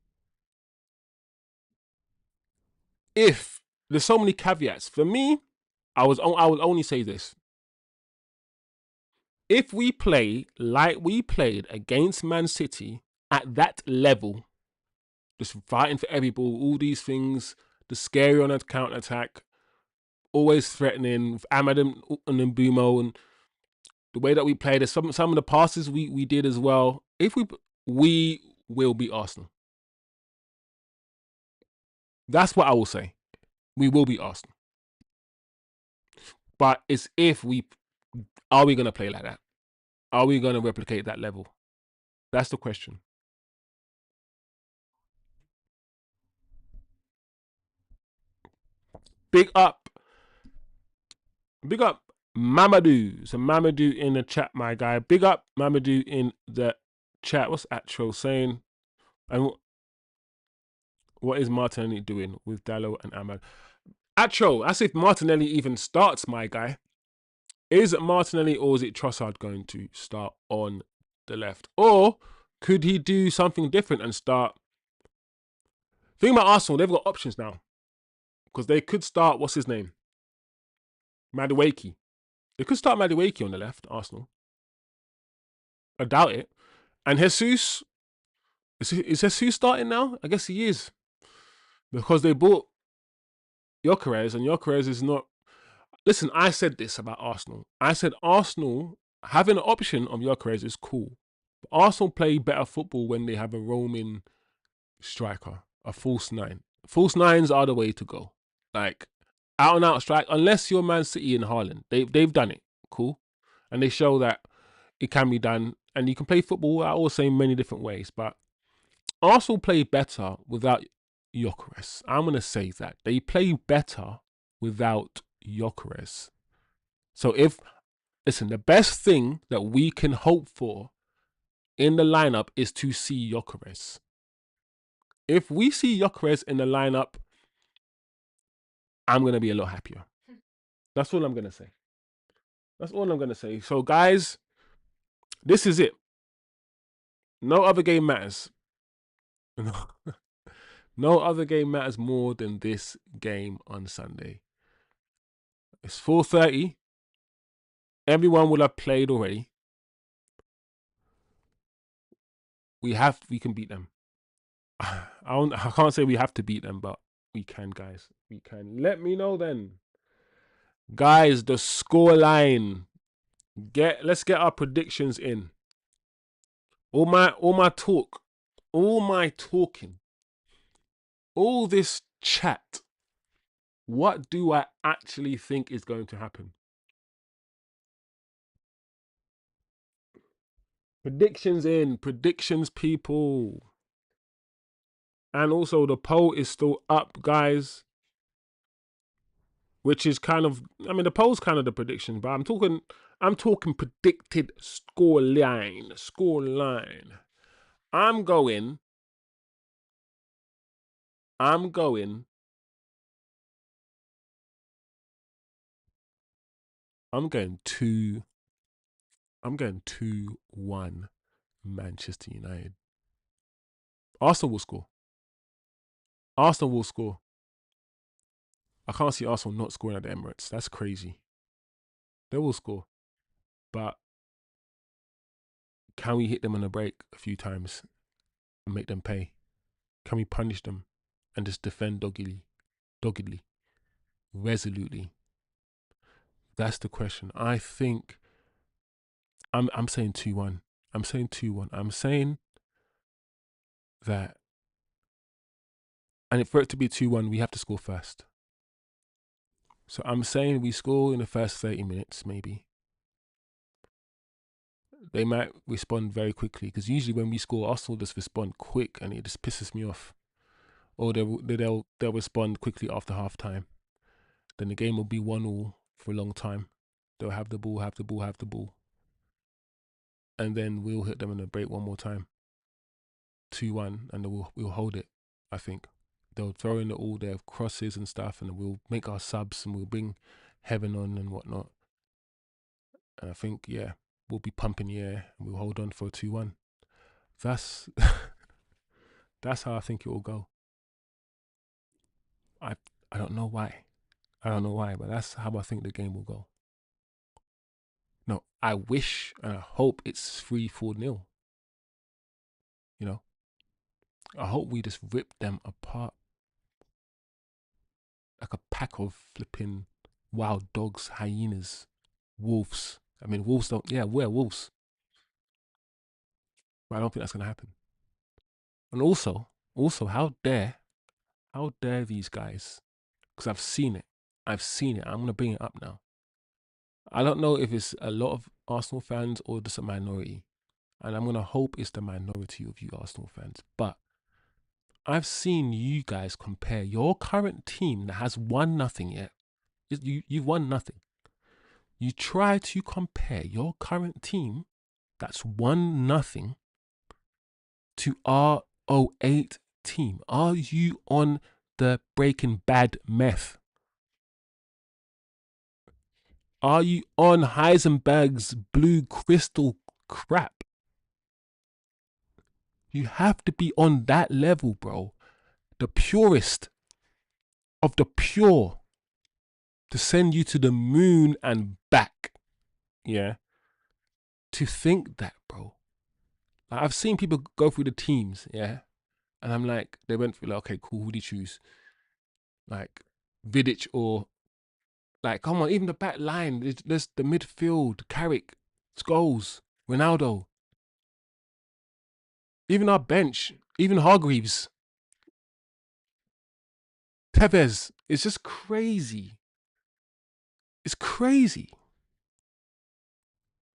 [SPEAKER 1] If there's so many caveats for me, I would only say this: if we play like we played against Man City at that level, just fighting for every ball, all these things, the scary on a counter attack, always threatening with Ahmad and Mbumo, and the way that we played, some of the passes we did as well. If we will beat Arsenal. That's what I will say. We will beat Arsenal. But it's if we are we gonna play like that? Are we gonna replicate that level? That's the question. Big up, big up, Mamadou. So Mamadou in the chat, my guy. Big up, Mamadou in the chat. What's Atro saying? And what is Martinelli doing with Dallo and Ahmad? Atro, as if Martinelli even starts, my guy. Is it Martinelli or is it Trossard going to start on the left? Or could he do something different and start? Think about Arsenal, they've got options now. Because they could start, what's his name? Madueke. They could start Madueke on the left, Arsenal. I doubt it. And Jesus, is Jesus starting now? I guess he is. Because they bought Gyökeres, and Gyökeres is not. Listen, I said this about Arsenal. I said Arsenal having an option of Gyökeres is cool. But Arsenal play better football when they have a roaming striker, a false nine. False nines are the way to go. Like out and out strike, unless you're Man City and Haaland. They've done it. Cool. And they show that it can be done. And you can play football, I always say, in many different ways. But Arsenal play better without Gyökeres. I'm going to say that. They play better without Gyökeres. So listen, the best thing that we can hope for in the lineup is to see Gyökeres. If we see Gyökeres in the lineup, I'm going to be a lot happier. That's all I'm going to say. That's all I'm going to say. So, guys, this is it. No other game matters. No other game matters more than this game on Sunday. It's 4:30. Everyone will have played already. We can beat them. I can't say we have to beat them, but we can, guys. We can. Let me know then. Guys, the score line. Let's get our predictions in. All my talk, all my talking, all this chat. What do I actually think is going to happen? Predictions in, predictions, people. And also the poll is still up, guys. which is kind of, I mean, the poll's kind of the prediction, but I'm talking predicted score line. I'm going I'm going I'm going 2-1 Manchester United. Arsenal will score. Arsenal will score. I can't see Arsenal not scoring at the Emirates. That's crazy. They will score. But can we hit them on a break a few times and make them pay? Can we punish them and just defend doggedly, resolutely? That's the question. I think I'm saying 2-1. I'm saying 2-1. I'm saying that, and for it to be 2-1, we have to score first. So I'm saying we score in the first 30 minutes, maybe. They might respond very quickly, because usually when we score, Arsenal just respond quick, and it just pisses me off. Or they'll respond quickly after half time. Then the game will be 1-1 for a long time. They'll have the ball, and then we'll hit them in the break one more time. 2-1, and we'll hold it. I think they'll throw in all their crosses and stuff, and we'll make our subs, and we'll bring Heaven on and whatnot. And I think, yeah, we'll be pumping the air, and we'll hold on for a 2-1. That's that's how I think it will go. I don't know why. But that's how I think the game will go. No, I wish and I hope it's 3-4-0. You know, I hope we just rip them apart like a pack of flipping wild dogs, hyenas, wolves. I mean, wolves don't. Yeah, we're wolves, but I don't think that's gonna happen. And also, how dare these guys? Because I've seen it. I'm gonna bring it up now. I don't know if it's a lot of Arsenal fans or just a minority, and I'm gonna hope it's the minority of you Arsenal fans. But I've seen you guys compare your current team that has won nothing yet. You've won nothing. You try to compare your current team that's won nothing to our 08 team. Are you on the Breaking Bad meth? Are you on Heisenberg's blue crystal crap? You have to be on that level, bro. The purest of the pure to send you to the moon and back. Yeah. To think that, bro. Like, I've seen people go through the teams, yeah. And I'm like, they went through like, okay, cool, who do you choose? Like Vidic or like, come on, even the back line, there's the midfield, Carrick, Scholes, Ronaldo. Even our bench, even Hargreaves, Tevez. It's just crazy. It's crazy.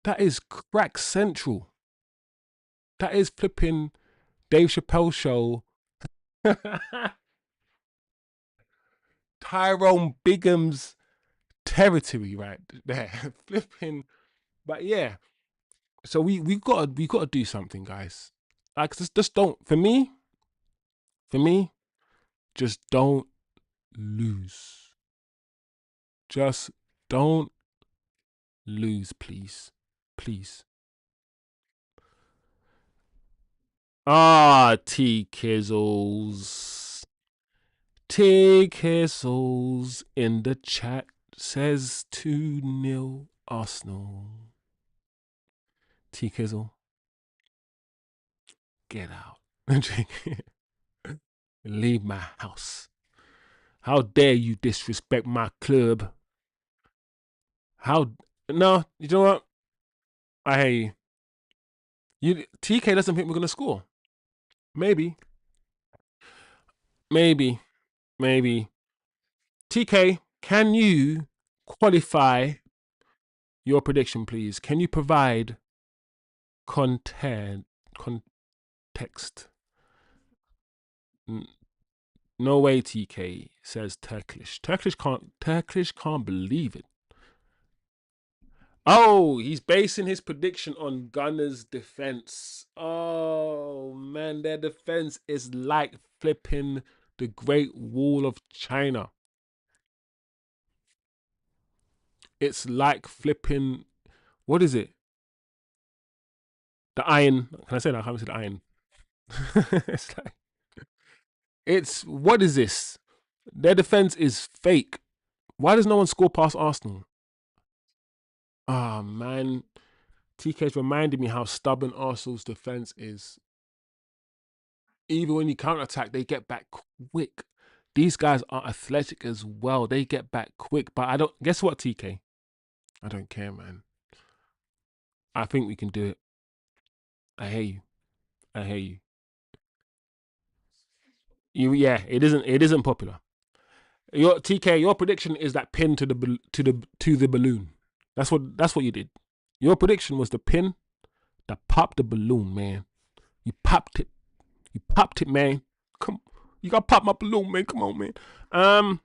[SPEAKER 1] That is crack central. That is flipping Dave Chappelle show. Tyrone Bigham's territory right there. Flipping. But yeah. So we gotta do something, guys. Like just don't for me, just don't lose. Just don't lose, please. Please. T Kizzles. T Kizzles in the chat says 2-0 Arsenal. T Kizzle. Get out. Leave my house. How dare you disrespect my club? No, you know what? I hear you. TK doesn't think we're gonna score. Maybe. TK, can you qualify your prediction, please? Can you provide context? No way, TK, says Turkish. Turkish can't believe it. Oh, he's basing his prediction on Gunner's defense. Oh man, their defense is like flipping the Great Wall of China. It's like flipping. What is it? The iron. Can I say that? I haven't said iron. it's like it's what is this? Their defense is fake. Why does no one score past Arsenal? Ah man, TK's reminded me how stubborn Arsenal's defense is. Even when you counter attack, they get back quick. These guys are athletic as well. They get back quick. But I don't. Guess what, TK? I don't care, man. I think we can do it. I hear you. I hear you. Yeah, it isn't. It isn't popular. Your TK, your prediction is that pin to the balloon. That's what you did. Your prediction was the pin that popped the balloon, man. You popped it. You popped it, man. Come, you got to pop my balloon, man. Come on, man. Um,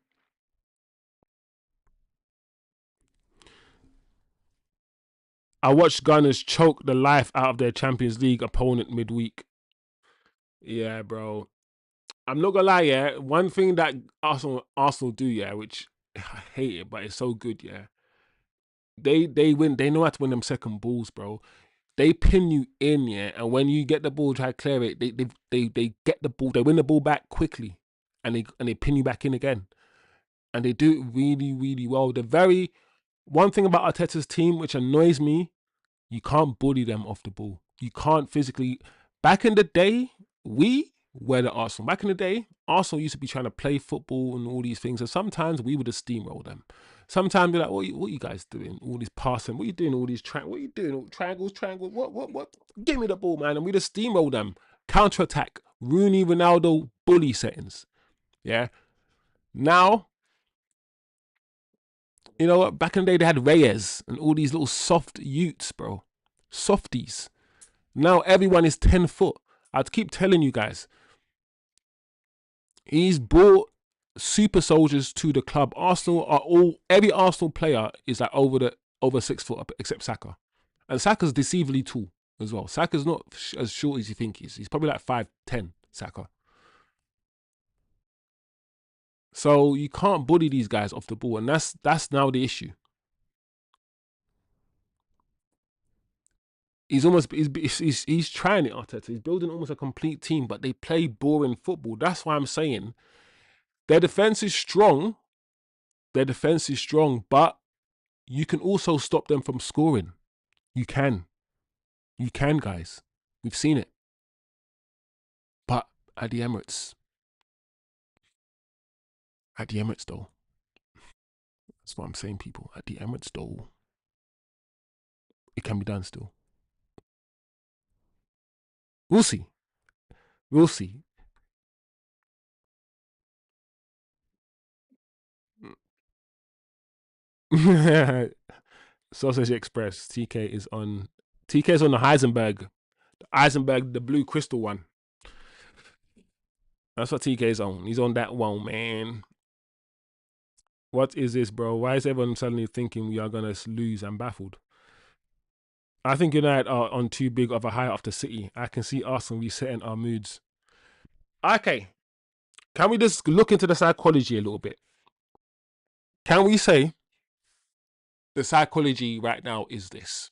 [SPEAKER 1] I watched Gunners choke the life out of their Champions League opponent midweek. Yeah, bro. I'm not gonna lie, yeah. One thing that Arsenal do, yeah, which I hate it, but it's so good, yeah. They win. They know how to win them second balls, bro. They pin you in, yeah, and when you get the ball, try to clear it. They get the ball. They win the ball back quickly, and they pin you back in again, and they do it really really well. The very one thing about Arteta's team which annoys me, you can't bully them off the ball. You can't physically. Back in the day, we were the Arsenal. Back in the day, Arsenal used to be trying to play football and all these things. And sometimes we would just steamroll them. Sometimes we're like, what you guys doing? All this passing. What you doing? All these what you doing? All triangles. What? Give me the ball, man. And we just steamroll them. Counter attack. Rooney, Ronaldo, bully settings. Yeah. Now, you know what? Back in the day, they had Reyes and all these little soft utes, bro. Softies. Now everyone is 10 foot. I'd keep telling you guys. He's brought super soldiers to the club. Arsenal are every Arsenal player is like over 6 foot except Saka. And Saka's deceivably tall as well. Saka's not as short as you think he is. He's probably like 5'10", Saka. So you can't bully these guys off the ball, and that's now the issue. He's trying it, Arteta. He's building almost a complete team, but they play boring football. That's why I'm saying their defense is strong. Their defense is strong, but you can also stop them from scoring. You can. You can, guys. We've seen it. But at the Emirates. At the Emirates, though. That's what I'm saying, people. At the Emirates, though. It can be done still. We'll see. We'll see. Sausage Express. TK is on the Heisenberg. The blue crystal one. That's what TK is on. He's on that one, man. What is this, bro? Why is everyone suddenly thinking we are gonna lose? I'm baffled. I think United are on too big of a high after City. I can see Arsenal resetting our moods. Okay, can we just look into the psychology a little bit? Can we say the psychology right now is this?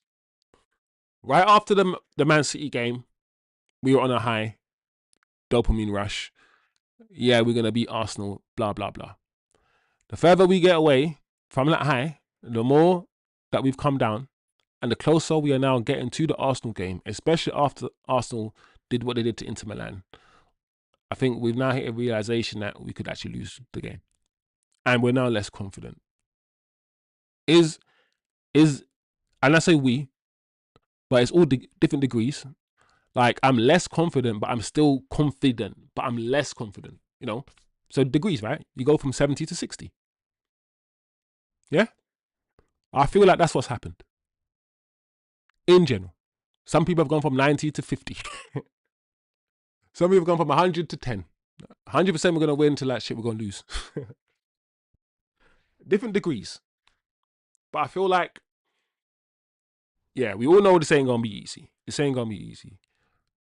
[SPEAKER 1] Right after the Man City game, we were on a high, dopamine rush. Yeah, we're gonna beat Arsenal. Blah blah blah. The further we get away from that high, the more that we've come down, and the closer we are now getting to the Arsenal game, especially after Arsenal did what they did to Inter Milan. I think we've now hit a realization that we could actually lose the game, and we're now less confident. Is is and I say we, but it's all different degrees. Like I'm less confident, but I'm still confident, but I'm less confident. So degrees, right? You go from 70 to 60. Yeah, I feel like that's what's happened in general. Some people have gone from 90 to 50. Some people have gone from 100 to 10. 100% we're going to win, till that shit we're going to lose. Different degrees. But I feel like, yeah, we all know this ain't going to be easy. This ain't going to be easy.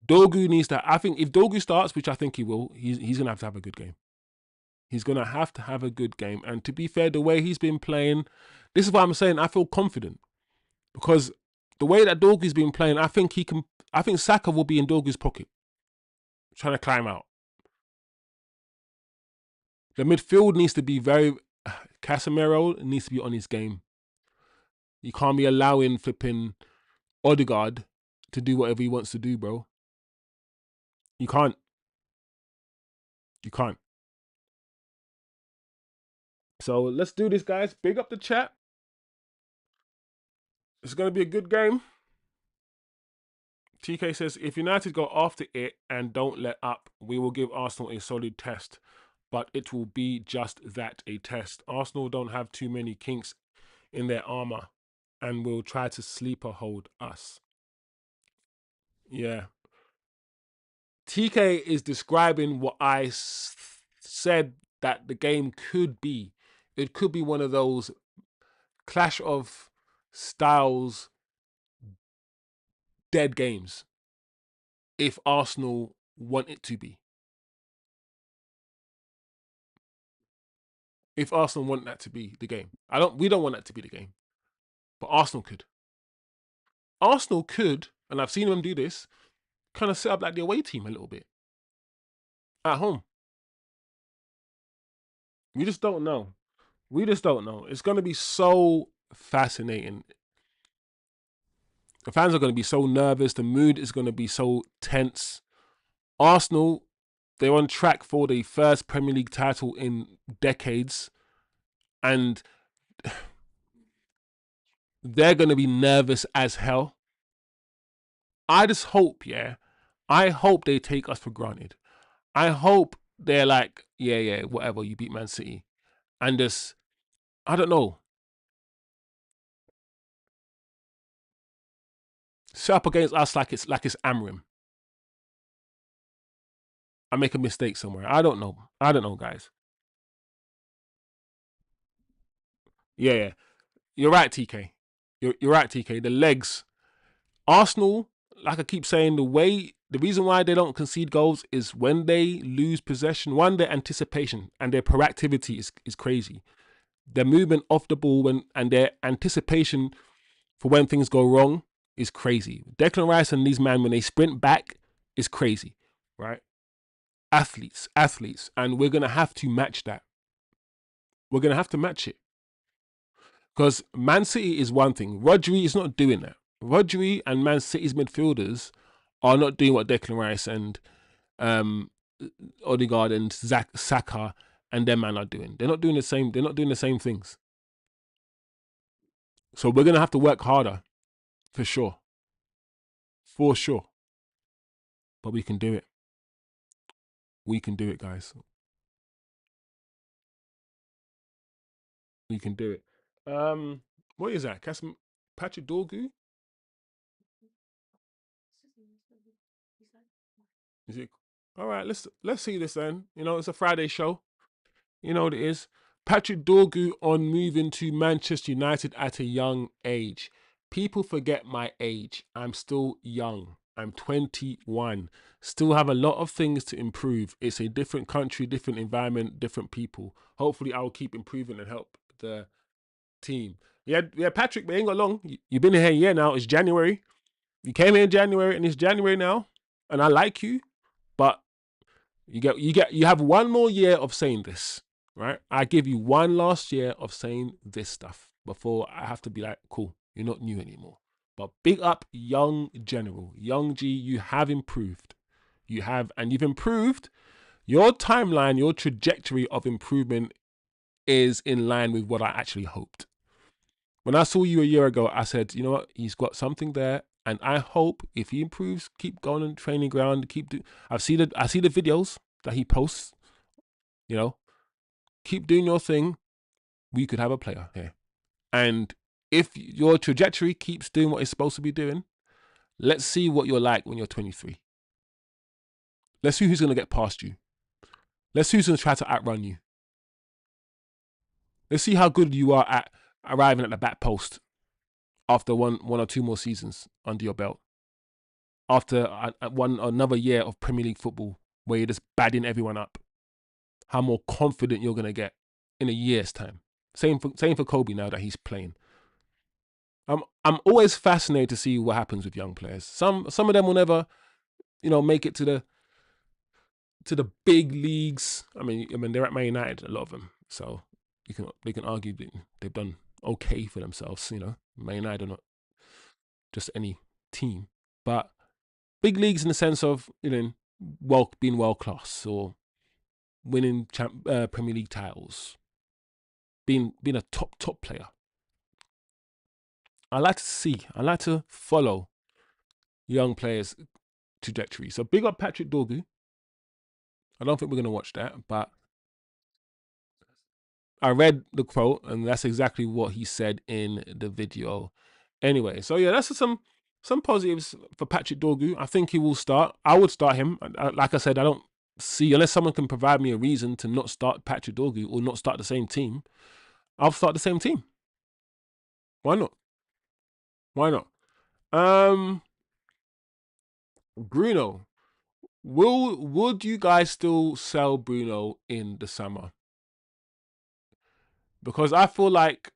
[SPEAKER 1] Dogu needs to, I think if Dogu starts, which I think he will, he's going to have a good game. He's going to have a good game. And to be fair, the way he's been playing, this is why I'm saying I feel confident. Because the way that Dogu's been playing, I think Saka will be in Dogu's pocket, trying to climb out. The midfield needs to be Casemiro needs to be on his game. You can't be allowing flipping Odegaard to do whatever he wants to do, bro. You can't. So let's do this, guys. Big up the chat. It's going to be a good game. TK says, if United go after it and don't let up, we will give Arsenal a solid test. But it will be just that, a test. Arsenal don't have too many kinks in their armour and will try to sleeper hold us. Yeah. TK is describing what I said that the game could be. It could be one of those clash of styles dead games if Arsenal want it to be. If Arsenal want that to be the game. We don't want that to be the game. But Arsenal could. Arsenal could, and I've seen them do this, kind of set up like the away team a little bit. At home. We just don't know. It's going to be so fascinating. The fans are going to be so nervous. The mood is going to be so tense. Arsenal, they're on track for the first Premier League title in decades. And they're going to be nervous as hell. I just hope, I hope they take us for granted. I hope they're like, yeah, whatever, you beat Man City. And just, I don't know, set up against us like it's Amrim. I make a mistake somewhere. I don't know, guys. Yeah. You're right, TK. You're right, TK. The legs. Arsenal, like I keep saying, the reason why they don't concede goals is when they lose possession, one, their anticipation and their proactivity is crazy. Their movement off the ball and their anticipation for when things go wrong is crazy. Declan Rice and these men, when they sprint back, is crazy, right? Athletes. And we're going to have to match that. We're going to have to match it. Because Man City is one thing. Rodri is not doing that. Rodri and Man City's midfielders are not doing what Declan Rice and Odegaard and Saka and their man are doing. They're not doing the same things. So we're gonna have to work harder, for sure. But we can do it. We can do it, guys. We can do it. What is that? Patrick Dorgu? Is it? All right, let's see this then. It's a Friday show. You know what it is. Patrick Dorgu on moving to Manchester United at a young age. People forget my age. I'm still young. I'm 21. Still have a lot of things to improve. It's a different country, different environment, different people. Hopefully, I will keep improving and help the team. Yeah, Patrick, we ain't got long. You've been here a year now. It's January. You came here in January, and it's January now. And I like you, but you have one more year of saying this, right? I give you one last year of saying this stuff before I have to be like, cool, you're not new anymore. But big up, young general, young G. You have improved. You've improved. Your timeline, your trajectory of improvement is in line with what I actually hoped. When I saw you a year ago, I said, you know what? He's got something there. And I hope if he improves, keep going on training ground, I see the videos that he posts, keep doing your thing. We could have a player here. And if your trajectory keeps doing what it's supposed to be doing, let's see what you're like when you're 23. Let's see who's going to get past you. Let's see who's going to try to outrun you. Let's see how good you are at arriving at the back post after one or two more seasons under your belt. After another year of Premier League football where you're just badding everyone up. How more confident you're going to get in a year's time. Same for Kobe now that he's playing. I'm always fascinated to see what happens with young players. Some of them will never, make it to the big leagues. I mean they're at Man United, a lot of them. So they can argue that they've done okay for themselves. Man United are not just any team, but big leagues in the sense of being world class or winning Premier League titles, being a top player. I like to follow young players' trajectory. So big up Patrick Dorgu. I don't think we're going to watch that, but I read the quote and that's exactly what he said in the video. Anyway, so yeah, that's some positives for Patrick Dorgu. I think he will start. I would start him. Like I said, I don't see, unless someone can provide me a reason to not start Patrick Dorgu or not start the same team, I'll start the same team. Why not? Bruno. Would you guys still sell Bruno in the summer? Because I feel like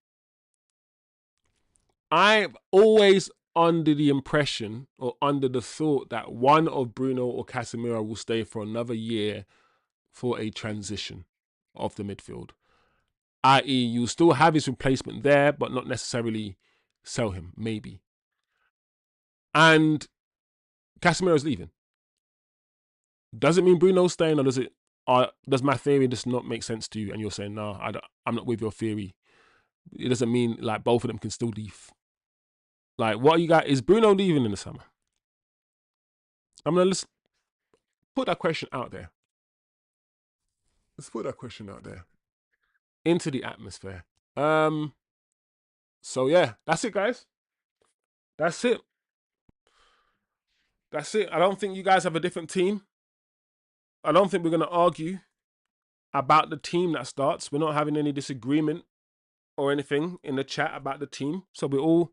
[SPEAKER 1] I'm always under the impression or under the thought that one of Bruno or Casemiro will stay for another year for a transition of the midfield. I.e., you still have his replacement there, but not necessarily sell him, maybe. And Casemiro's leaving. Does it mean Bruno's staying, or does my theory just not make sense to you? And you're saying, no, I'm not with your theory. It doesn't mean like both of them can still leave. Like, what are you guys? Is Bruno leaving in the summer? Let's put that question out there. Into the atmosphere. So yeah, that's it, guys. That's it. I don't think you guys have a different team. I don't think we're going to argue about the team that starts. We're not having any disagreement or anything in the chat about the team. So we're all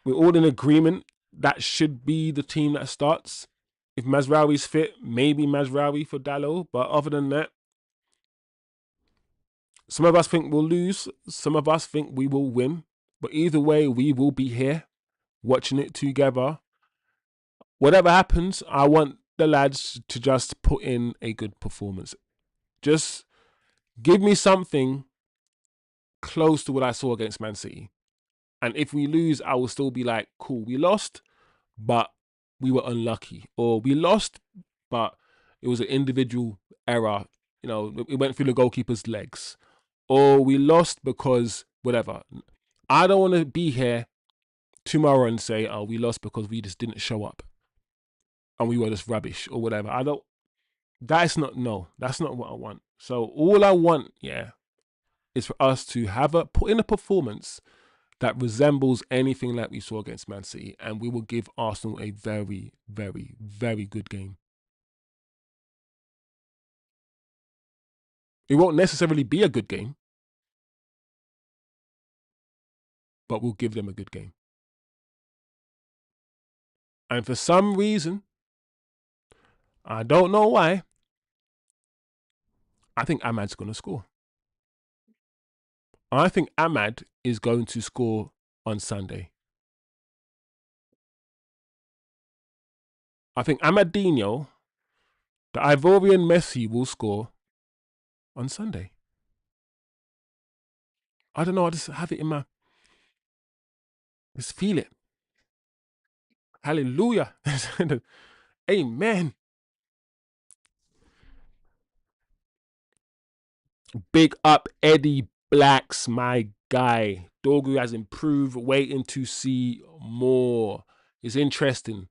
[SPEAKER 1] in agreement that should be the team that starts. If Mazraoui's fit, maybe Mazraoui for Dalot. But other than that, some of us think we'll lose. Some of us think we will win. But either way, we will be here watching it together. Whatever happens, I want the lads to just put in a good performance. Just give me something close to what I saw against Man City. And if we lose, I will still be like, cool, we lost, but we were unlucky. Or we lost, but it was an individual error. It went through the goalkeeper's legs. Or we lost because whatever. I don't want to be here tomorrow and say, oh, we lost because we just didn't show up. And we were just rubbish or whatever. That's not what I want. So all I want, is for us to put in a performance that resembles anything like we saw against Man City, and we will give Arsenal a very, very, very good game. It won't necessarily be a good game, but we'll give them a good game. And for some reason, I don't know why, I think Ahmad's going to score. I think Ahmad is going to score on Sunday. I think Amadinho, the Ivorian Messi, will score on Sunday. I don't know, I just have it in my... Just feel it. Hallelujah. Amen. Big up Eddie Blacks, my guy. Dorgu has improved. Waiting to see more. It's interesting.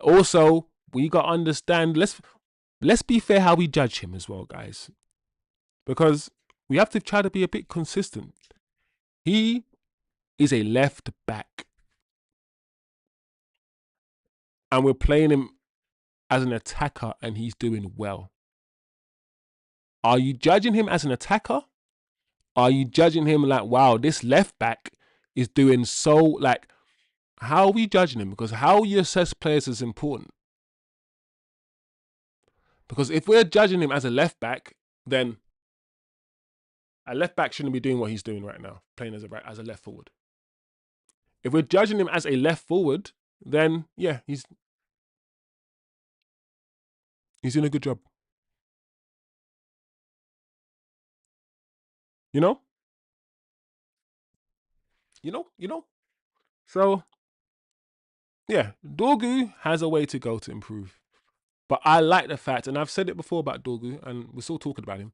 [SPEAKER 1] Also, we got to understand, let's be fair how we judge him as well, guys. Because we have to try to be a bit consistent. He is a left back. And we're playing him as an attacker and he's doing well. Are you judging him as an attacker? Are you judging him like, wow, this left back is doing so, like, how are we judging him? Because how you assess players is important. Because if we're judging him as a left back, then a left back shouldn't be doing what he's doing right now, playing as a left forward. If we're judging him as a left forward, then yeah, he's doing a good job. You know? So yeah, Dorgu has a way to go to improve. But I like the fact, and I've said it before about Dorgu, and we're still talking about him,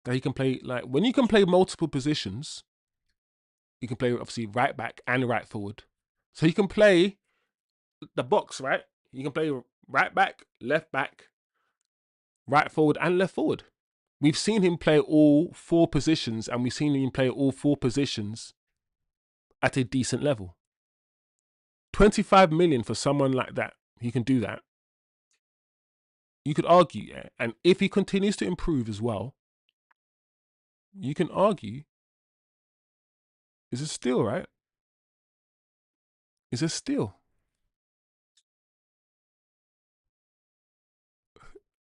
[SPEAKER 1] that he can play, like, when you can play multiple positions, you can play obviously right back and right forward. So you can play the box, right? You can play right back, right forward, and left forward. We've seen him play all 4 positions, and we've seen him play all 4 positions at a decent level. 25 million for someone like that, he can do that. You could argue, yeah, and if he continues to improve as well, you can argue, is a steal, right? Is a steal.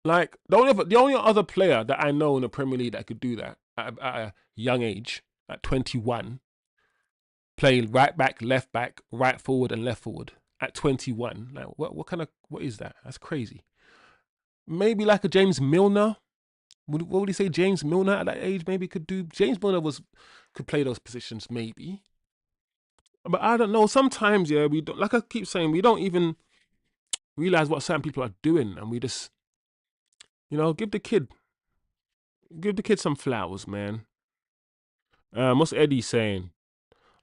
[SPEAKER 1] Like, the only other player that I know in the Premier League that could do that at a young age, at 21, play right back, left back, right forward, and left forward at 21. Like, what is that? That's crazy. Maybe like a James Milner. What would he say? James Milner at that age maybe could do. James Milner could play those positions maybe. But I don't know. Sometimes, yeah, we don't, like I keep saying, we don't even realize what certain people are doing, and we just, give the kid some flowers, man. What's Eddie saying?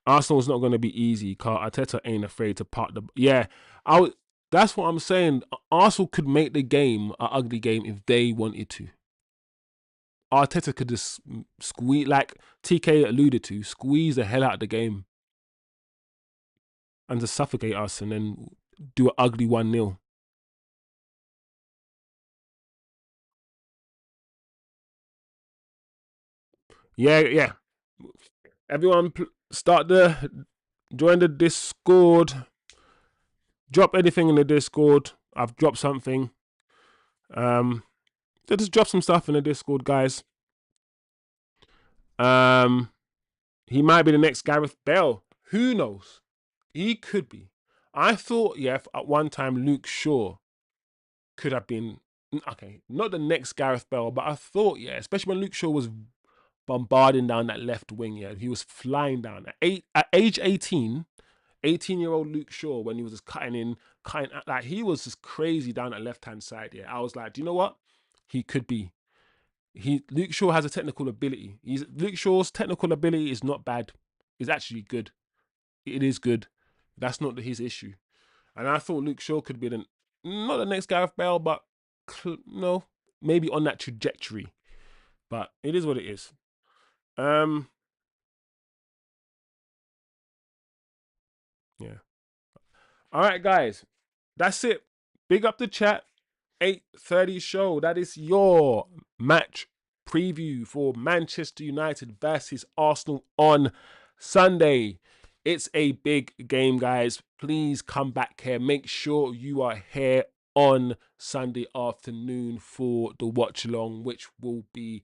[SPEAKER 1] Arsenal's not going to be easy. Arteta ain't afraid to part the. Yeah, that's what I'm saying. Arsenal could make the game an ugly game if they wanted to. Arteta could just squeeze, like TK alluded to, squeeze the hell out of the game and just suffocate us, and then do an ugly 1-0. Yeah. Everyone, join the Discord. Drop anything in the Discord. I've dropped something. So just drop some stuff in the Discord, guys. He might be the next Gareth Bale. Who knows? He could be. I thought, yeah, at one time Luke Shaw could have been, okay, not the next Gareth Bale, but I thought, yeah, especially when Luke Shaw was bombarding down that left wing, yeah, he was flying down. At age 18, 18-year-old Luke Shaw, when he was just cutting, like, he was just crazy down that left-hand side, yeah. I was like, do you know what? He could be. Luke Shaw has a technical ability. Luke Shaw's technical ability is not bad. It's actually good. It is good. That's not his issue. And I thought Luke Shaw could be not the next Gareth Bale, but no, maybe on that trajectory. But it is what it is. Yeah. All right, guys. That's it. Big up the chat. 8:30 show. That is your match preview for Manchester United versus Arsenal on Sunday. It's a big game, guys. Please come back here. Make sure you are here on Sunday afternoon for the watch along, which will be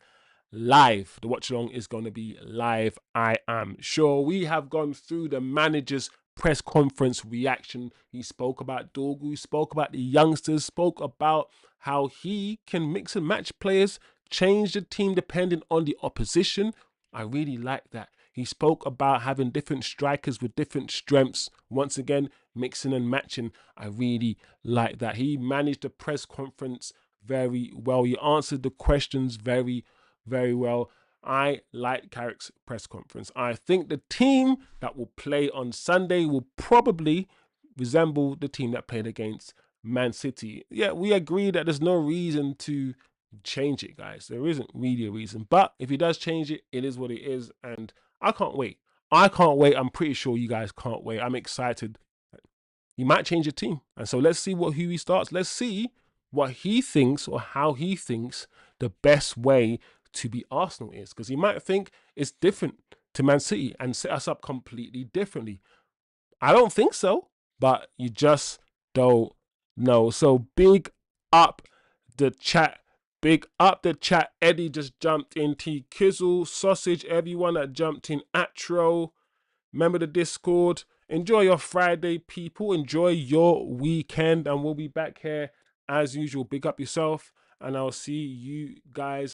[SPEAKER 1] live. The watch along is going to be live, I am sure. We have gone through the manager's press conference reaction. He spoke about Dorgu, spoke about the youngsters, spoke about how he can mix and match players, change the team depending on the opposition. I really like that. He spoke about having different strikers with different strengths. Once again, mixing and matching. I really like that. He managed the press conference very well. He answered the questions very, very well. I like Carrick's press conference. I think the team that will play on Sunday will probably resemble the team that played against Man City. Yeah, we agree that there's no reason to change it, guys. There isn't really a reason. But if he does change it, it is what it is. And I can't wait. I'm pretty sure you guys can't wait. I'm excited. He might change the team. And so let's see who he starts. Let's see what he thinks or how he thinks the best way to be Arsenal is, because you might think it's different to Man City and set us up completely differently. I don't think so, but you just don't know. So big up the chat. Big up the chat. Eddie just jumped in. T Kizzle, Sausage, everyone that jumped in. Atro, remember the Discord. Enjoy your Friday, people. Enjoy your weekend, and we'll be back here as usual. Big up yourself, and I'll see you guys